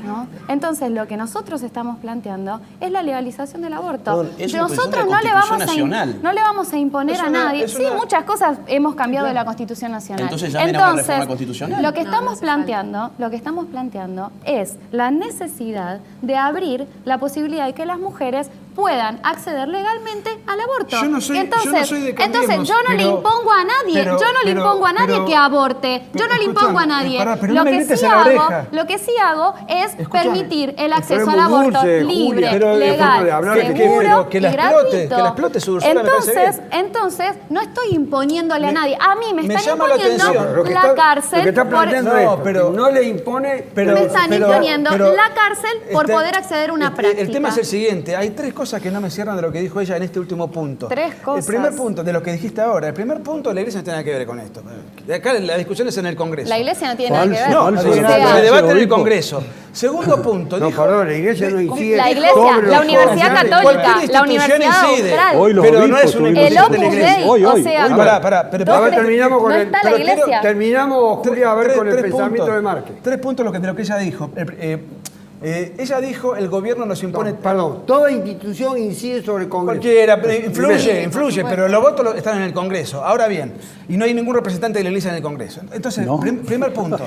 [SPEAKER 6] ¿no? Entonces, lo que nosotros estamos planteando es la legalización del aborto.
[SPEAKER 7] Perdón, es una imposición
[SPEAKER 6] Nosotros
[SPEAKER 7] de la
[SPEAKER 6] no le
[SPEAKER 7] Constitución Nacional.
[SPEAKER 6] no le vamos a imponer
[SPEAKER 9] Es
[SPEAKER 6] a
[SPEAKER 9] una-
[SPEAKER 6] nadie.
[SPEAKER 9] es
[SPEAKER 6] Sí,
[SPEAKER 9] una-
[SPEAKER 6] muchas cosas hemos cambiado de la Constitución Nacional.
[SPEAKER 7] Entonces llamen a una reforma constitucional.
[SPEAKER 6] Lo que
[SPEAKER 2] No,
[SPEAKER 6] estamos
[SPEAKER 2] no hace
[SPEAKER 6] planteando, lo que estamos planteando es la necesidad de abrir la posibilidad de que las mujeres puedan acceder legalmente al aborto.
[SPEAKER 9] Yo no soy-
[SPEAKER 6] entonces,
[SPEAKER 9] yo no soy de Cambiemos,
[SPEAKER 6] entonces, yo no le
[SPEAKER 9] pero-
[SPEAKER 6] impongo a nadie,
[SPEAKER 9] pero-
[SPEAKER 6] yo no le
[SPEAKER 9] pero-
[SPEAKER 6] impongo a nadie
[SPEAKER 9] pero-
[SPEAKER 6] que aborte, yo no le impongo a
[SPEAKER 9] escúchame,
[SPEAKER 6] nadie.
[SPEAKER 9] pará, pero no
[SPEAKER 6] Lo
[SPEAKER 9] me
[SPEAKER 6] que
[SPEAKER 9] grites
[SPEAKER 6] sí
[SPEAKER 9] en la
[SPEAKER 6] hago,
[SPEAKER 9] oreja.
[SPEAKER 6] lo que sí hago es
[SPEAKER 9] Escúchame,
[SPEAKER 6] permitir el acceso
[SPEAKER 4] pero
[SPEAKER 6] al
[SPEAKER 4] es muy
[SPEAKER 6] aborto
[SPEAKER 4] dulce,
[SPEAKER 6] libre,
[SPEAKER 4] Julia, pero
[SPEAKER 6] legal,
[SPEAKER 4] déjame de hablar,
[SPEAKER 9] que-
[SPEAKER 6] seguro
[SPEAKER 9] pero que la
[SPEAKER 6] y
[SPEAKER 9] explote,
[SPEAKER 6] gratuito.
[SPEAKER 9] que la explote su Ursula, me parece
[SPEAKER 6] Entonces, no estoy imponiéndole a nadie. A mí me
[SPEAKER 9] me
[SPEAKER 6] están
[SPEAKER 9] llama la
[SPEAKER 6] imponiendo
[SPEAKER 9] atención.
[SPEAKER 4] Lo que
[SPEAKER 6] la
[SPEAKER 4] está-
[SPEAKER 6] cárcel
[SPEAKER 4] Lo que está
[SPEAKER 6] por-
[SPEAKER 4] planteando
[SPEAKER 9] No,
[SPEAKER 4] es,
[SPEAKER 9] pero-
[SPEAKER 4] no le impone...
[SPEAKER 6] me están imponiendo
[SPEAKER 9] pero-
[SPEAKER 6] la cárcel por
[SPEAKER 9] este-
[SPEAKER 6] poder acceder a una práctica.
[SPEAKER 9] El tema es el siguiente, hay tres cosas que no me cierran de lo que dijo ella en este último punto.
[SPEAKER 6] Tres cosas.
[SPEAKER 9] El primer punto, de lo que dijiste ahora, el primer punto, la iglesia no tiene nada que ver con esto. De acá la discusión es en el Congreso.
[SPEAKER 6] La iglesia no tiene nada que ver.
[SPEAKER 9] No,
[SPEAKER 8] Falso,
[SPEAKER 9] se
[SPEAKER 6] O sea,
[SPEAKER 9] debate en el
[SPEAKER 8] obispo.
[SPEAKER 9] Congreso. Segundo punto,
[SPEAKER 4] No,
[SPEAKER 9] dijo-
[SPEAKER 4] perdón, la iglesia no incide
[SPEAKER 6] la iglesia,
[SPEAKER 4] sobre
[SPEAKER 6] la
[SPEAKER 4] los
[SPEAKER 6] Universidad
[SPEAKER 4] jóvenes.
[SPEAKER 6] Católica,
[SPEAKER 9] Cualquier
[SPEAKER 6] la
[SPEAKER 9] institución
[SPEAKER 6] Universidad
[SPEAKER 9] incide.
[SPEAKER 6] Austral,
[SPEAKER 8] Hoy los
[SPEAKER 9] Pero no
[SPEAKER 8] obispos
[SPEAKER 9] es una
[SPEAKER 8] tuvimos-
[SPEAKER 6] el
[SPEAKER 9] imposición de
[SPEAKER 6] Opus
[SPEAKER 9] la iglesia.
[SPEAKER 6] Dei,
[SPEAKER 8] Hoy,
[SPEAKER 6] o
[SPEAKER 8] hoy,
[SPEAKER 6] sea,
[SPEAKER 8] hoy.
[SPEAKER 9] Pará, pero
[SPEAKER 4] A ver, terminamos con
[SPEAKER 6] no
[SPEAKER 4] el...
[SPEAKER 6] está la
[SPEAKER 9] pero quiero-
[SPEAKER 6] iglesia.
[SPEAKER 4] Terminamos, Julia, a ver con el
[SPEAKER 9] Tres
[SPEAKER 4] pensamiento
[SPEAKER 9] puntos.
[SPEAKER 4] de Márquez.
[SPEAKER 9] Tres puntos de lo que ella dijo. Ella dijo, el gobierno nos impone...
[SPEAKER 4] Perdón, toda institución incide sobre el Congreso.
[SPEAKER 9] Cualquiera, influye, pero los votos están en el Congreso. Ahora bien, y no hay ningún representante de la iglesia en el Congreso. Entonces,
[SPEAKER 8] No.
[SPEAKER 9] primer punto.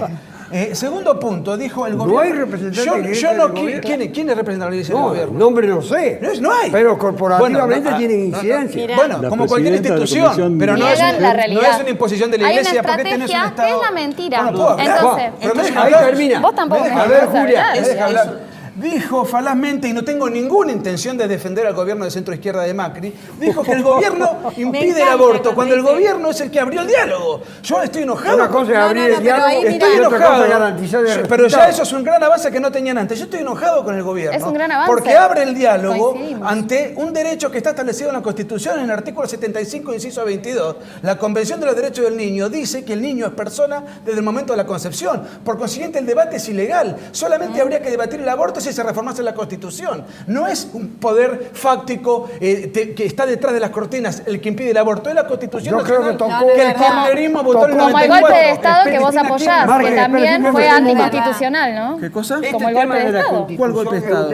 [SPEAKER 9] Segundo punto, dijo el
[SPEAKER 4] No
[SPEAKER 9] gobierno.
[SPEAKER 4] hay representante de la iglesia del gobierno.
[SPEAKER 9] ¿Quién es representante de la iglesia del
[SPEAKER 4] No,
[SPEAKER 9] gobierno?
[SPEAKER 4] el nombre no sé.
[SPEAKER 9] No hay.
[SPEAKER 4] Pero corporativamente
[SPEAKER 9] Bueno,
[SPEAKER 4] tienen incidencia.
[SPEAKER 2] Mira.
[SPEAKER 9] Bueno,
[SPEAKER 8] La
[SPEAKER 9] como cualquier
[SPEAKER 8] presidenta de la
[SPEAKER 9] institución,
[SPEAKER 8] Comisión
[SPEAKER 9] pero no es,
[SPEAKER 6] Niegan la realidad.
[SPEAKER 9] no es una imposición de la
[SPEAKER 6] Hay una
[SPEAKER 9] iglesia. ¿Por qué tenés un
[SPEAKER 6] estrategia
[SPEAKER 9] Estado?
[SPEAKER 6] que es la mentira.
[SPEAKER 9] Bueno, ¿puedo hablar?
[SPEAKER 6] Entonces,
[SPEAKER 9] Pero me deja
[SPEAKER 4] Ahí
[SPEAKER 9] hablar.
[SPEAKER 4] termina.
[SPEAKER 6] Vos tampoco
[SPEAKER 9] Me
[SPEAKER 6] me
[SPEAKER 9] deja
[SPEAKER 4] A ver,
[SPEAKER 6] dejas
[SPEAKER 4] Julia.
[SPEAKER 6] hablar.
[SPEAKER 9] Me deja hablar. Dijo falazmente, y no tengo ninguna intención de defender al gobierno de centro izquierda de Macri, dijo que el gobierno impide el
[SPEAKER 2] encanta
[SPEAKER 9] aborto
[SPEAKER 2] cuando
[SPEAKER 9] cuando el
[SPEAKER 2] dice-
[SPEAKER 9] gobierno es el que abrió el diálogo. Yo estoy enojado.
[SPEAKER 4] Una cosa es
[SPEAKER 2] No,
[SPEAKER 4] abrir
[SPEAKER 2] no, no,
[SPEAKER 4] el
[SPEAKER 2] pero
[SPEAKER 4] diálogo
[SPEAKER 2] ahí, mira.
[SPEAKER 9] Estoy
[SPEAKER 4] y otra cosa
[SPEAKER 9] enojado.
[SPEAKER 4] es garantizar el
[SPEAKER 9] Pero ya
[SPEAKER 4] resultado.
[SPEAKER 9] eso es un gran avance que no tenían antes. Yo estoy enojado con el gobierno.
[SPEAKER 6] Es un gran avance.
[SPEAKER 9] Porque abre el diálogo
[SPEAKER 6] Coincidimos.
[SPEAKER 9] ante un derecho que está establecido en la Constitución en el artículo 75, inciso 22. La Convención de los Derechos del Niño dice que el niño es persona desde el momento de la concepción. Por consiguiente, el debate es ilegal. Solamente habría que debatir el aborto si se reformase la Constitución. No es un poder fáctico que está detrás de las cortinas el que impide el aborto. Es la Constitución
[SPEAKER 4] Yo creo que
[SPEAKER 9] Nacional
[SPEAKER 4] tocó-
[SPEAKER 9] que el
[SPEAKER 2] No, no, no.
[SPEAKER 9] kirchnerismo votó en el
[SPEAKER 6] Como el
[SPEAKER 9] 94.
[SPEAKER 6] golpe de Estado que vos
[SPEAKER 9] Espere,
[SPEAKER 6] apoyás,
[SPEAKER 4] Margen,
[SPEAKER 6] que también
[SPEAKER 4] espere,
[SPEAKER 6] fue
[SPEAKER 4] espere,
[SPEAKER 6] anticonstitucional, ¿no?
[SPEAKER 9] ¿Qué cosa?
[SPEAKER 6] Como el golpe de Estado.
[SPEAKER 9] ¿Cuál golpe de Estado?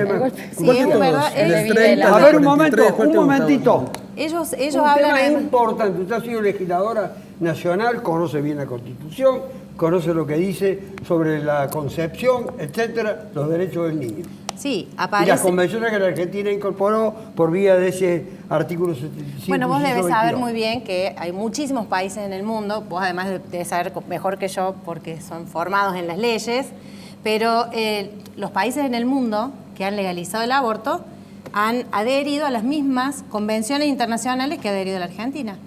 [SPEAKER 2] Sí, es verdad.
[SPEAKER 6] El de
[SPEAKER 4] A
[SPEAKER 6] Videla.
[SPEAKER 4] ver, un momento, un momentito.
[SPEAKER 2] Ellos
[SPEAKER 4] Un
[SPEAKER 2] hablan
[SPEAKER 4] tema
[SPEAKER 2] en-
[SPEAKER 4] importante. Usted ha sido legisladora nacional, conoce bien la Constitución, conoce lo que dice sobre la concepción, etcétera, los derechos del niño.
[SPEAKER 2] Sí,
[SPEAKER 4] Y las
[SPEAKER 2] aparece.
[SPEAKER 4] convenciones que la Argentina incorporó por vía de ese artículo 75.
[SPEAKER 2] Bueno, vos debes
[SPEAKER 4] inciso
[SPEAKER 2] saber
[SPEAKER 4] 22.
[SPEAKER 2] muy bien que hay muchísimos países en el mundo, vos además debes saber mejor que yo porque son formados en las leyes, pero los países en el mundo que han legalizado el aborto han adherido a las mismas convenciones internacionales que ha adherido la Argentina.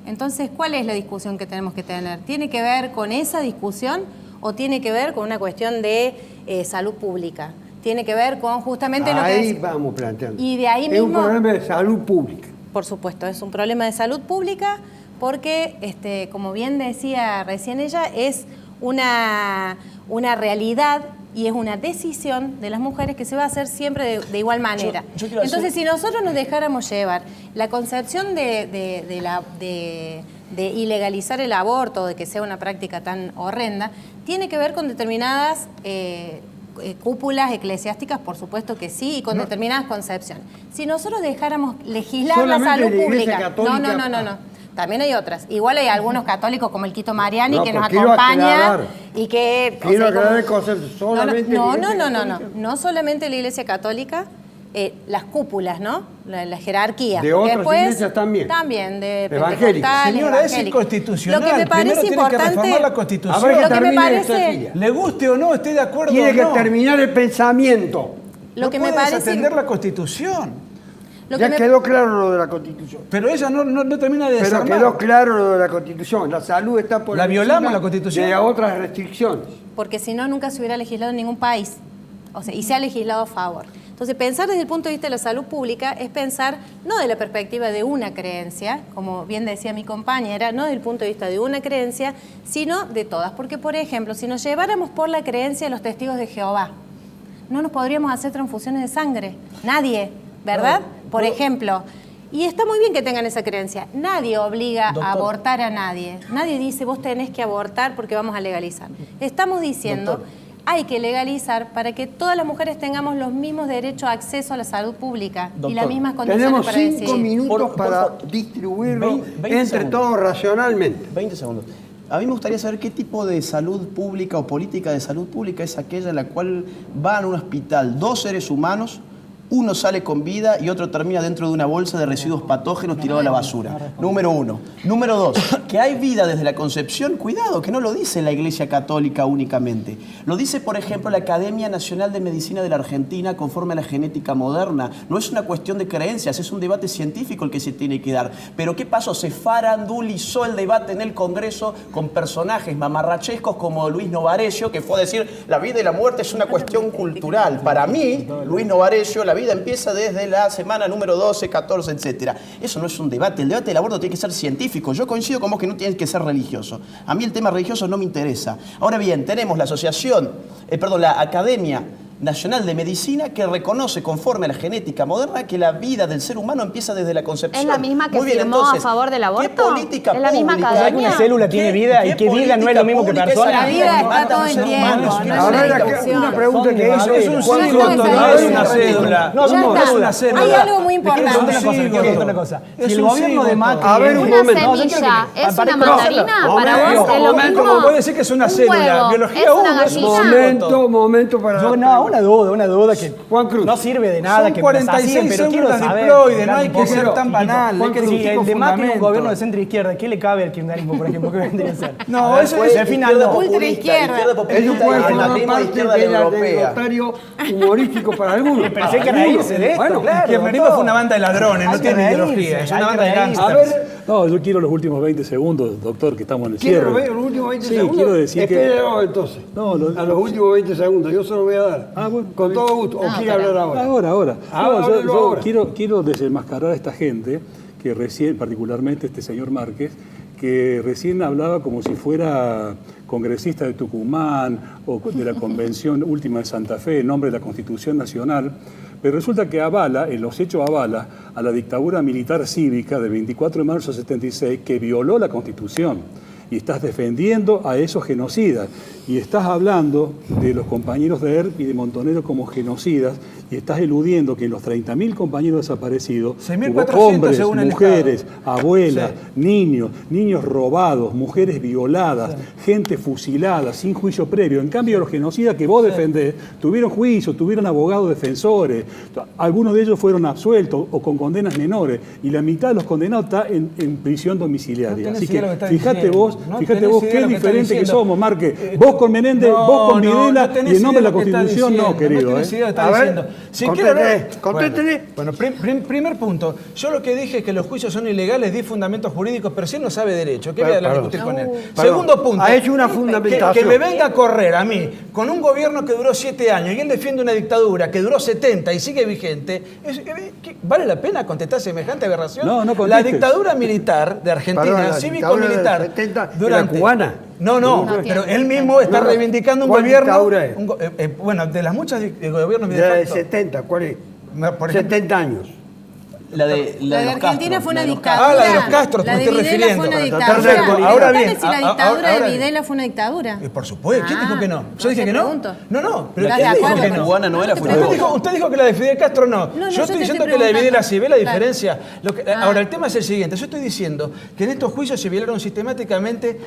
[SPEAKER 2] Entonces, ¿cuál es la discusión que tenemos que tener? ¿Tiene que ver con esa discusión o tiene que ver con una cuestión de salud pública? Tiene que ver con justamente lo que
[SPEAKER 4] Ahí
[SPEAKER 2] es...
[SPEAKER 4] vamos planteando.
[SPEAKER 2] Y de ahí
[SPEAKER 4] es un
[SPEAKER 2] mismo-
[SPEAKER 4] problema de salud pública.
[SPEAKER 2] Por supuesto, es un problema de salud pública porque, como bien decía recién ella, es una realidad y es una decisión de las mujeres que se va a hacer siempre de igual manera.
[SPEAKER 7] yo quiero
[SPEAKER 2] Entonces, si nosotros nos dejáramos llevar la concepción de ilegalizar el aborto, de que sea una práctica tan horrenda, tiene que ver con determinadas cúpulas eclesiásticas, por supuesto que sí, y con determinadas concepciones. Si nosotros dejáramos legislar la
[SPEAKER 4] Solamente
[SPEAKER 2] salud
[SPEAKER 4] la Iglesia
[SPEAKER 2] pública...
[SPEAKER 4] Católica-
[SPEAKER 2] No. También hay otras. Igual hay algunos católicos como el Quito Mariani
[SPEAKER 4] No,
[SPEAKER 2] que
[SPEAKER 4] pero
[SPEAKER 2] nos
[SPEAKER 4] quiero
[SPEAKER 2] acompaña
[SPEAKER 4] aclarar.
[SPEAKER 2] y que...
[SPEAKER 4] Quiero aclarar
[SPEAKER 2] como-
[SPEAKER 4] el concepto. Solamente
[SPEAKER 2] no,
[SPEAKER 4] la Iglesia Católica.
[SPEAKER 2] no solamente la Iglesia Católica, las cúpulas, ¿no? La jerarquía.
[SPEAKER 4] De
[SPEAKER 2] Porque
[SPEAKER 4] otras iglesias también.
[SPEAKER 2] También, de
[SPEAKER 4] Evangélicas.
[SPEAKER 2] pentecostales,
[SPEAKER 9] Señora, es
[SPEAKER 2] evangélicas.
[SPEAKER 9] inconstitucional.
[SPEAKER 2] Lo que me
[SPEAKER 9] Primero
[SPEAKER 2] parece
[SPEAKER 9] tienen que
[SPEAKER 2] importante...
[SPEAKER 9] reformar la Constitución.
[SPEAKER 4] A ver, que
[SPEAKER 2] Lo que me
[SPEAKER 4] termine
[SPEAKER 2] parece-
[SPEAKER 4] Cecilia.
[SPEAKER 9] Le guste o no, esté de acuerdo
[SPEAKER 4] Tiene
[SPEAKER 9] o
[SPEAKER 4] que
[SPEAKER 9] no.
[SPEAKER 4] terminar el pensamiento.
[SPEAKER 2] Lo
[SPEAKER 9] No
[SPEAKER 2] que me
[SPEAKER 9] puede
[SPEAKER 2] parece...
[SPEAKER 9] desatender la Constitución.
[SPEAKER 2] lo que
[SPEAKER 4] Ya
[SPEAKER 2] me-
[SPEAKER 4] quedó claro lo de la Constitución.
[SPEAKER 9] Pero ella no termina de
[SPEAKER 4] Pero
[SPEAKER 9] desarmar.
[SPEAKER 4] quedó claro lo de la Constitución. La salud está por
[SPEAKER 9] ¿La
[SPEAKER 4] encima
[SPEAKER 9] violamos, la Constitución?
[SPEAKER 4] de otras restricciones.
[SPEAKER 2] Porque si no, nunca se hubiera legislado en ningún país. O sea, y se ha legislado a favor. Entonces, pensar desde el punto de vista de la salud pública es pensar no de la perspectiva de una creencia, como bien decía mi compañera, no desde el punto de vista de una creencia, sino de todas. Porque, por ejemplo, si nos lleváramos por la creencia de los testigos de Jehová, no nos podríamos hacer transfusiones de sangre. Nadie, ¿verdad? Por ejemplo. Y está muy bien que tengan esa creencia. Nadie obliga a abortar a nadie. Nadie dice, vos tenés que abortar porque vamos a legalizar. Estamos diciendo, hay que legalizar para que todas las mujeres tengamos los mismos derechos a acceso a la salud pública y las
[SPEAKER 7] Doctor,
[SPEAKER 2] mismas condiciones
[SPEAKER 4] Tenemos
[SPEAKER 2] para
[SPEAKER 4] 5
[SPEAKER 2] decidir.
[SPEAKER 4] minutos
[SPEAKER 7] Por
[SPEAKER 4] para
[SPEAKER 7] favor.
[SPEAKER 4] distribuirlo
[SPEAKER 7] 20
[SPEAKER 4] entre
[SPEAKER 7] segundos.
[SPEAKER 4] todos racionalmente.
[SPEAKER 7] 20 segundos. A mí me gustaría saber qué tipo de salud pública o política de salud pública es aquella en la cual van a un hospital 2 seres humanos, uno sale con vida y otro termina dentro de una bolsa de residuos patógenos tirado a la basura. Número 1. Número 2. Que hay vida desde la concepción. Cuidado, que no lo dice la Iglesia Católica únicamente. Lo dice, por ejemplo, la Academia Nacional de Medicina de la Argentina conforme a la genética moderna. No es una cuestión de creencias, es un debate científico el que se tiene que dar. Pero ¿qué pasó? Se farandulizó el debate en el Congreso con personajes mamarrachescos como Luis Novarecio, que fue a decir la vida y la muerte es una cuestión cultural. Para mí, Luis Novarecio, la vida empieza desde la semana número 12, 14, etc. Eso no es un debate. El debate del aborto tiene que ser científico. Yo coincido con vos que no tiene que ser religioso. A mí el tema religioso no me interesa. Ahora bien, tenemos la asociación, la Academia Nacional de Medicina que reconoce, conforme a la genética moderna, que la vida del ser humano empieza desde la concepción.
[SPEAKER 6] ¿Es la misma que
[SPEAKER 7] Muy bien,
[SPEAKER 6] firmó
[SPEAKER 7] entonces,
[SPEAKER 6] a favor del aborto?
[SPEAKER 7] ¿qué política
[SPEAKER 6] ¿Es la misma
[SPEAKER 7] pública?
[SPEAKER 6] academia?
[SPEAKER 5] ¿Sabes que una célula tiene vida y que vida no es lo mismo que persona?
[SPEAKER 2] La vida está todo el tiempo, no es
[SPEAKER 4] Ahora
[SPEAKER 2] una
[SPEAKER 4] una
[SPEAKER 2] discusión.
[SPEAKER 4] pregunta que hizo.
[SPEAKER 9] Es un
[SPEAKER 2] Juan
[SPEAKER 9] símbolo,
[SPEAKER 2] Cruz,
[SPEAKER 9] no
[SPEAKER 2] no
[SPEAKER 9] es
[SPEAKER 2] es
[SPEAKER 9] una
[SPEAKER 2] una
[SPEAKER 9] cédula.
[SPEAKER 5] No,
[SPEAKER 2] Ya
[SPEAKER 5] no,
[SPEAKER 2] está.
[SPEAKER 5] es una
[SPEAKER 9] célula.
[SPEAKER 2] Hay algo muy
[SPEAKER 5] Quiero
[SPEAKER 2] importante.
[SPEAKER 5] contar una cosa, quiero contar una cosa.
[SPEAKER 9] Es
[SPEAKER 5] Si el
[SPEAKER 9] un
[SPEAKER 5] gobierno de
[SPEAKER 9] símbolo.
[SPEAKER 5] Macri...
[SPEAKER 4] A ver, un
[SPEAKER 6] Una
[SPEAKER 4] momento.
[SPEAKER 6] semilla es
[SPEAKER 5] Para-
[SPEAKER 6] una
[SPEAKER 5] no,
[SPEAKER 6] mandarina, para
[SPEAKER 4] momento,
[SPEAKER 6] vos es lo
[SPEAKER 9] momento,
[SPEAKER 6] mismo.
[SPEAKER 9] como puede decir que es una
[SPEAKER 6] Un
[SPEAKER 9] célula.
[SPEAKER 6] huevo,
[SPEAKER 9] Biología
[SPEAKER 6] es una
[SPEAKER 9] uno, es un
[SPEAKER 6] gallina.
[SPEAKER 4] Momento para...
[SPEAKER 5] Yo, no, una duda que
[SPEAKER 4] Juan Cruz.
[SPEAKER 5] no sirve de nada,
[SPEAKER 9] Son
[SPEAKER 5] que me las
[SPEAKER 9] 46
[SPEAKER 5] hacían, pero quiero
[SPEAKER 9] células
[SPEAKER 5] saber.
[SPEAKER 9] diploides, no hay que
[SPEAKER 5] Chiquito,
[SPEAKER 9] ser tan
[SPEAKER 5] chiquito.
[SPEAKER 9] banal, hay que
[SPEAKER 5] Si
[SPEAKER 9] discutir
[SPEAKER 5] el
[SPEAKER 9] con
[SPEAKER 5] de Macri es un
[SPEAKER 9] fundamentos.
[SPEAKER 5] gobierno de centro izquierda, ¿qué le cabe al kirchnerismo, por ejemplo? ¿Qué vendría a ser?
[SPEAKER 9] No,
[SPEAKER 5] A ver,
[SPEAKER 9] eso
[SPEAKER 5] pues,
[SPEAKER 9] es
[SPEAKER 5] al final no.
[SPEAKER 2] Ultra izquierda.
[SPEAKER 4] Eso puede
[SPEAKER 7] y
[SPEAKER 4] formar
[SPEAKER 7] anatema de
[SPEAKER 4] parte
[SPEAKER 7] izquierda
[SPEAKER 4] del
[SPEAKER 7] europea.
[SPEAKER 4] anecdotario humorístico para algunos.
[SPEAKER 5] Pero hay que reírse de esto,
[SPEAKER 4] Bueno,
[SPEAKER 5] claro.
[SPEAKER 9] Que el Anatema fue una banda de ladrones, no
[SPEAKER 5] Hay que
[SPEAKER 9] tiene
[SPEAKER 5] reírse,
[SPEAKER 9] ideología, es
[SPEAKER 5] hay
[SPEAKER 9] una
[SPEAKER 5] que
[SPEAKER 9] banda de
[SPEAKER 5] reírse.
[SPEAKER 4] a
[SPEAKER 9] gangsters.
[SPEAKER 4] ver,
[SPEAKER 8] No, yo quiero los últimos 20 segundos, doctor, que estamos en el
[SPEAKER 4] ¿quiere
[SPEAKER 8] cierre.
[SPEAKER 4] los últimos 20
[SPEAKER 8] Sí,
[SPEAKER 4] segundos?
[SPEAKER 8] quiero decir que...
[SPEAKER 4] Espéralo entonces.
[SPEAKER 8] No,
[SPEAKER 4] a los últimos 20 segundos, yo se lo voy a dar.
[SPEAKER 8] Ah, bueno,
[SPEAKER 4] Con todo gusto. ¿O quiere hablar ahora?
[SPEAKER 8] Ahora.
[SPEAKER 4] Ah,
[SPEAKER 8] No,
[SPEAKER 4] háblelo
[SPEAKER 8] yo
[SPEAKER 4] ahora.
[SPEAKER 8] quiero desenmascarar a esta gente que recién, particularmente este señor Márquez, que recién hablaba como si fuera congresista de Tucumán o de la Convención Última de Santa Fe en nombre de la Constitución Nacional, pero resulta que avala, en los hechos avala, a la dictadura militar cívica del 24 de marzo de 76 que violó la Constitución. Y estás defendiendo a esos genocidas. Y estás hablando de los compañeros de ERP y de Montonero como genocidas. Y estás eludiendo que en los 30.000 compañeros desaparecidos
[SPEAKER 9] 6.400
[SPEAKER 8] hubo hombres,
[SPEAKER 9] según el
[SPEAKER 8] mujeres,
[SPEAKER 9] Estado.
[SPEAKER 8] abuelas,
[SPEAKER 9] Sí.
[SPEAKER 8] niños robados, mujeres violadas, gente fusilada sin juicio previo. En cambio, los genocidas que vos defendés tuvieron juicio, tuvieron abogados defensores. Algunos de ellos fueron absueltos o con condenas menores. Y la mitad de los condenados está en prisión domiciliaria.
[SPEAKER 9] No tenés
[SPEAKER 8] Así
[SPEAKER 9] idea
[SPEAKER 8] que
[SPEAKER 9] lo que estás
[SPEAKER 8] fíjate
[SPEAKER 9] diciendo.
[SPEAKER 8] vos,
[SPEAKER 9] No
[SPEAKER 8] fíjate
[SPEAKER 9] tenés
[SPEAKER 8] vos
[SPEAKER 9] idea
[SPEAKER 8] qué
[SPEAKER 9] lo que estás
[SPEAKER 8] diferente que
[SPEAKER 9] diciendo.
[SPEAKER 8] somos, Marque. Vos con Menéndez, vos con Videla
[SPEAKER 9] tenés
[SPEAKER 8] y en nombre de la
[SPEAKER 9] idea lo que estás
[SPEAKER 8] Constitución no,
[SPEAKER 9] diciendo,
[SPEAKER 8] querido.
[SPEAKER 9] No tenés idea lo que
[SPEAKER 4] A
[SPEAKER 9] estás
[SPEAKER 4] ver,
[SPEAKER 9] diciendo. Si
[SPEAKER 4] contéstele,
[SPEAKER 9] quiere hablar-
[SPEAKER 4] contéstele.
[SPEAKER 9] Bueno, primer punto. Yo lo que dije es que los juicios son ilegales, di fundamentos jurídicos, pero si él no sabe derecho, ¿qué voy a hablar
[SPEAKER 4] Perdón.
[SPEAKER 9] discutir con él?
[SPEAKER 4] Perdón.
[SPEAKER 9] Segundo punto.
[SPEAKER 4] Ha hecho una fundamentación.
[SPEAKER 9] Que me venga a correr a mí con un gobierno que duró 7 años y él defiende una dictadura que duró 70 y sigue vigente. ¿Vale la pena contestar semejante aberración?
[SPEAKER 8] No, no
[SPEAKER 9] La
[SPEAKER 8] contestes.
[SPEAKER 9] dictadura militar de Argentina,
[SPEAKER 4] Perdón, la
[SPEAKER 9] cívico-militar,
[SPEAKER 4] dictadura del 70 era cubana.
[SPEAKER 9] No, pero él mismo está
[SPEAKER 4] No,
[SPEAKER 9] reivindicando un
[SPEAKER 4] ¿cuál
[SPEAKER 9] gobierno.
[SPEAKER 4] dictadura es?
[SPEAKER 9] Bueno, de las muchas gobiernos
[SPEAKER 4] De la de
[SPEAKER 9] militares.
[SPEAKER 4] 70, ¿cuál es?
[SPEAKER 9] Por ejemplo,
[SPEAKER 4] 70 años.
[SPEAKER 7] La de
[SPEAKER 2] La de
[SPEAKER 7] los
[SPEAKER 2] Argentina
[SPEAKER 7] Castro,
[SPEAKER 2] fue una
[SPEAKER 7] la de los
[SPEAKER 2] dictadura.
[SPEAKER 9] Ah, la de los Castros,
[SPEAKER 2] La
[SPEAKER 9] me
[SPEAKER 2] de
[SPEAKER 9] estoy
[SPEAKER 2] Videla
[SPEAKER 9] refiriendo,
[SPEAKER 2] fue una
[SPEAKER 9] para
[SPEAKER 2] dictadura.
[SPEAKER 9] tratar de- ahora
[SPEAKER 2] Pregúntale
[SPEAKER 9] bien,
[SPEAKER 2] si la dictadura
[SPEAKER 9] ahora
[SPEAKER 2] de
[SPEAKER 9] bien.
[SPEAKER 2] Videla fue una dictadura.
[SPEAKER 9] Por supuesto. ¿Quién dijo que no? Yo dije
[SPEAKER 2] te
[SPEAKER 9] que no.
[SPEAKER 2] pregunto.
[SPEAKER 9] No. Pero
[SPEAKER 2] ¿Estás
[SPEAKER 9] ¿quién
[SPEAKER 2] de
[SPEAKER 9] dijo
[SPEAKER 2] acuerdo
[SPEAKER 9] que
[SPEAKER 2] con
[SPEAKER 9] no?
[SPEAKER 2] eso?
[SPEAKER 7] cubana no era,
[SPEAKER 2] te
[SPEAKER 7] fue
[SPEAKER 2] pregunto.
[SPEAKER 9] Usted dijo que la de Fidel Castro no.
[SPEAKER 2] No,
[SPEAKER 9] yo
[SPEAKER 2] yo
[SPEAKER 9] estoy
[SPEAKER 2] te
[SPEAKER 9] diciendo
[SPEAKER 2] estoy
[SPEAKER 9] que la de Videla
[SPEAKER 2] preguntando.
[SPEAKER 9] sí. ¿Ve la
[SPEAKER 2] Claro.
[SPEAKER 9] diferencia? Ahora, el tema es el siguiente. Yo estoy diciendo que en estos juicios se violaron sistemáticamente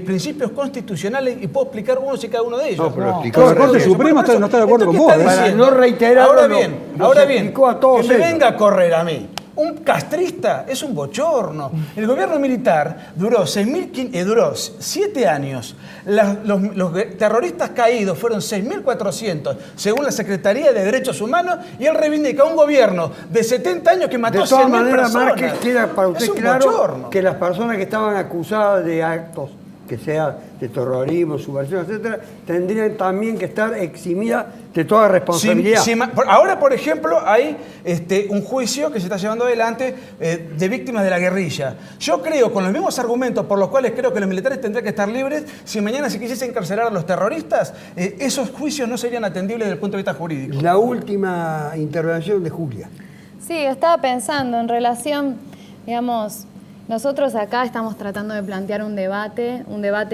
[SPEAKER 9] principios constitucionales y puedo explicar unos y cada uno de ellos.
[SPEAKER 4] No, pero
[SPEAKER 8] La
[SPEAKER 4] explicó.
[SPEAKER 8] Corte Suprema no está de acuerdo con vos.
[SPEAKER 4] Para no reiterarlo,
[SPEAKER 9] Ahora
[SPEAKER 4] no.
[SPEAKER 9] bien,
[SPEAKER 4] Nos
[SPEAKER 9] ahora bien,
[SPEAKER 4] explicó a todos
[SPEAKER 9] que me
[SPEAKER 4] ellos.
[SPEAKER 9] venga a correr a mí. Un castrista es un bochorno. El gobierno militar duró 7 años. Los terroristas caídos fueron 6.400, según la Secretaría de Derechos Humanos, y él reivindica un gobierno de 70 años que mató
[SPEAKER 4] De
[SPEAKER 9] a
[SPEAKER 4] todas
[SPEAKER 9] 100.000
[SPEAKER 4] maneras,
[SPEAKER 9] personas.
[SPEAKER 4] Márquez, queda para usted
[SPEAKER 9] Es un
[SPEAKER 4] claro
[SPEAKER 9] bochorno.
[SPEAKER 4] que las personas que estaban acusadas de actos, que sea de terrorismo, subversión, etcétera, tendrían también que estar eximidas de toda responsabilidad.
[SPEAKER 9] Ahora, por ejemplo, hay un juicio que se está llevando adelante de víctimas de la guerrilla. Yo creo, con los mismos argumentos por los cuales creo que los militares tendrían que estar libres, si mañana se quisiese encarcelar a los terroristas, esos juicios no serían atendibles desde el punto de vista jurídico.
[SPEAKER 4] La última intervención de Julia.
[SPEAKER 6] Sí, estaba pensando en relación, digamos, nosotros acá estamos tratando de plantear un debate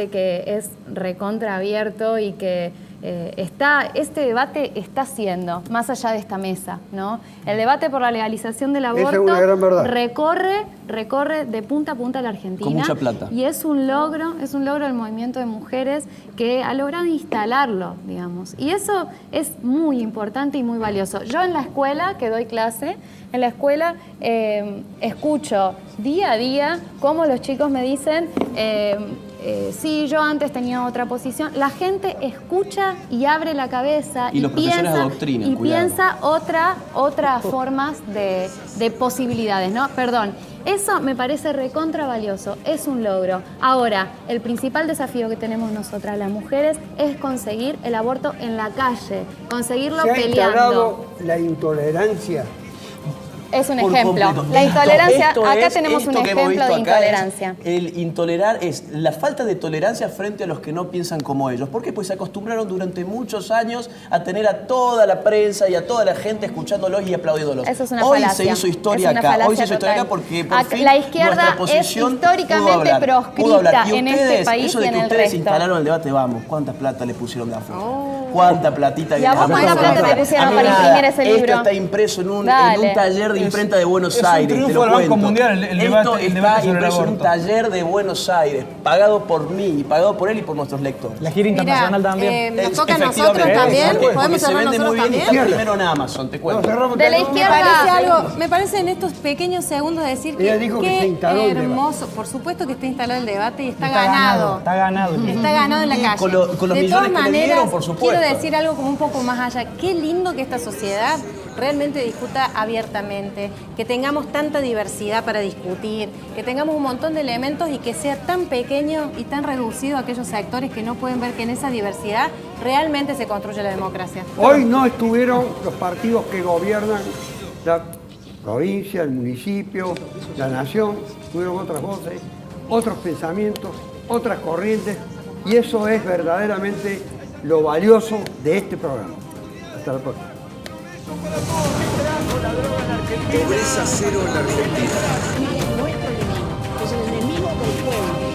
[SPEAKER 6] que es recontra abierto y que este debate está siendo, más allá de esta mesa, ¿no? El debate por la legalización del
[SPEAKER 4] Esa es
[SPEAKER 6] aborto
[SPEAKER 4] una gran verdad.
[SPEAKER 6] recorre de punta a punta la Argentina.
[SPEAKER 7] Con mucha plata.
[SPEAKER 6] Y es un logro del movimiento de mujeres que ha logrado instalarlo, digamos. Y eso es muy importante y muy valioso. Yo en la escuela, que doy clase, en la escuela escucho día a día cómo los chicos me dicen, sí, yo antes tenía otra posición. La gente escucha y abre la cabeza
[SPEAKER 7] Y los profesores adoctrinan, cuidado.
[SPEAKER 6] piensa otras formas de posibilidades, ¿no? Perdón. Eso me parece recontra valioso, es un logro. Ahora, el principal desafío que tenemos nosotras las mujeres es conseguir el aborto en la calle, conseguirlo
[SPEAKER 4] ¿Se ha
[SPEAKER 6] peleando.
[SPEAKER 4] instalado la intolerancia?
[SPEAKER 6] es un
[SPEAKER 7] por
[SPEAKER 6] ejemplo.
[SPEAKER 7] completo.
[SPEAKER 6] La intolerancia,
[SPEAKER 7] Esto
[SPEAKER 6] acá
[SPEAKER 7] es-
[SPEAKER 6] tenemos un
[SPEAKER 7] esto que hemos
[SPEAKER 6] ejemplo de
[SPEAKER 7] visto acá es
[SPEAKER 6] intolerancia.
[SPEAKER 7] el intolerar es la falta de tolerancia frente a los que no piensan como ellos. ¿Por qué? Pues se acostumbraron durante muchos años a tener a toda la prensa y a toda la gente escuchándolos y aplaudiéndolos.
[SPEAKER 6] Eso es una
[SPEAKER 7] Hoy
[SPEAKER 6] falacia.
[SPEAKER 7] se hizo historia
[SPEAKER 6] Es una
[SPEAKER 7] acá. Hoy
[SPEAKER 6] falacia
[SPEAKER 7] se hizo historia
[SPEAKER 6] total.
[SPEAKER 7] acá porque por
[SPEAKER 6] Acá-
[SPEAKER 7] fin
[SPEAKER 6] la izquierda
[SPEAKER 7] nuestra
[SPEAKER 6] es
[SPEAKER 7] posición
[SPEAKER 6] históricamente
[SPEAKER 7] pudo hablar.
[SPEAKER 6] proscripta
[SPEAKER 7] Y
[SPEAKER 6] en
[SPEAKER 7] ustedes,
[SPEAKER 6] este país
[SPEAKER 7] eso
[SPEAKER 6] y
[SPEAKER 7] de
[SPEAKER 6] en
[SPEAKER 7] que
[SPEAKER 6] el
[SPEAKER 7] ustedes
[SPEAKER 6] resto.
[SPEAKER 7] instalaron el debate, vamos, ¿cuánta plata le pusieron de afuera? ¿Cuánta platita
[SPEAKER 6] ¿Y a vos
[SPEAKER 7] viene de
[SPEAKER 6] cuánta
[SPEAKER 7] afuera?
[SPEAKER 6] plata te pusieron
[SPEAKER 7] A mí
[SPEAKER 6] para
[SPEAKER 7] nada.
[SPEAKER 6] imprimir ese libro?
[SPEAKER 7] Esto está impreso en un
[SPEAKER 6] Dale.
[SPEAKER 7] taller de imprenta de Buenos
[SPEAKER 9] es un
[SPEAKER 7] Aires.
[SPEAKER 9] triunfo
[SPEAKER 7] te lo
[SPEAKER 9] del Banco
[SPEAKER 7] cuento.
[SPEAKER 9] Mundial, el
[SPEAKER 7] Esto
[SPEAKER 9] debate
[SPEAKER 7] está
[SPEAKER 9] sobre el
[SPEAKER 7] impreso en un
[SPEAKER 9] aborto.
[SPEAKER 7] taller de Buenos Aires, pagado por mí, y pagado por él y por nuestros lectores.
[SPEAKER 5] La gira internacional también.
[SPEAKER 2] nos toca a nosotros
[SPEAKER 7] Efectivamente,
[SPEAKER 2] también.
[SPEAKER 7] porque
[SPEAKER 2] Podemos
[SPEAKER 7] se
[SPEAKER 2] cerrar
[SPEAKER 7] vende
[SPEAKER 2] nosotros
[SPEAKER 7] muy bien y
[SPEAKER 2] también.
[SPEAKER 7] está primero en Amazon, te cuento.
[SPEAKER 6] De la
[SPEAKER 2] Me
[SPEAKER 6] izquierda.
[SPEAKER 2] me parece en estos pequeños segundos decir
[SPEAKER 4] Ella
[SPEAKER 2] que
[SPEAKER 4] dijo que
[SPEAKER 2] qué
[SPEAKER 4] se instaló el
[SPEAKER 2] hermoso. Por supuesto que está instalado el debate y está,
[SPEAKER 5] Está
[SPEAKER 2] ganado.
[SPEAKER 5] Está ganado.
[SPEAKER 2] Está ganado en la
[SPEAKER 7] Y
[SPEAKER 2] calle.
[SPEAKER 7] con los
[SPEAKER 2] de todas
[SPEAKER 7] millones que le
[SPEAKER 2] maneras,
[SPEAKER 7] dieron, por supuesto.
[SPEAKER 2] quiero decir algo como un poco más allá. Qué lindo que esta sociedad realmente discuta abiertamente, que tengamos tanta diversidad para discutir, que tengamos un montón de elementos y que sea tan pequeño y tan reducido a aquellos sectores que no pueden ver que en esa diversidad realmente se construye la democracia.
[SPEAKER 4] Hoy no estuvieron los partidos que gobiernan la provincia, el municipio, la nación, tuvieron otras voces, otros pensamientos, otras corrientes, y eso es verdaderamente lo valioso de este programa. Hasta la próxima.
[SPEAKER 1] Pobreza cero en la Argentina.
[SPEAKER 10] Es nuestro enemigo, es el enemigo del pueblo.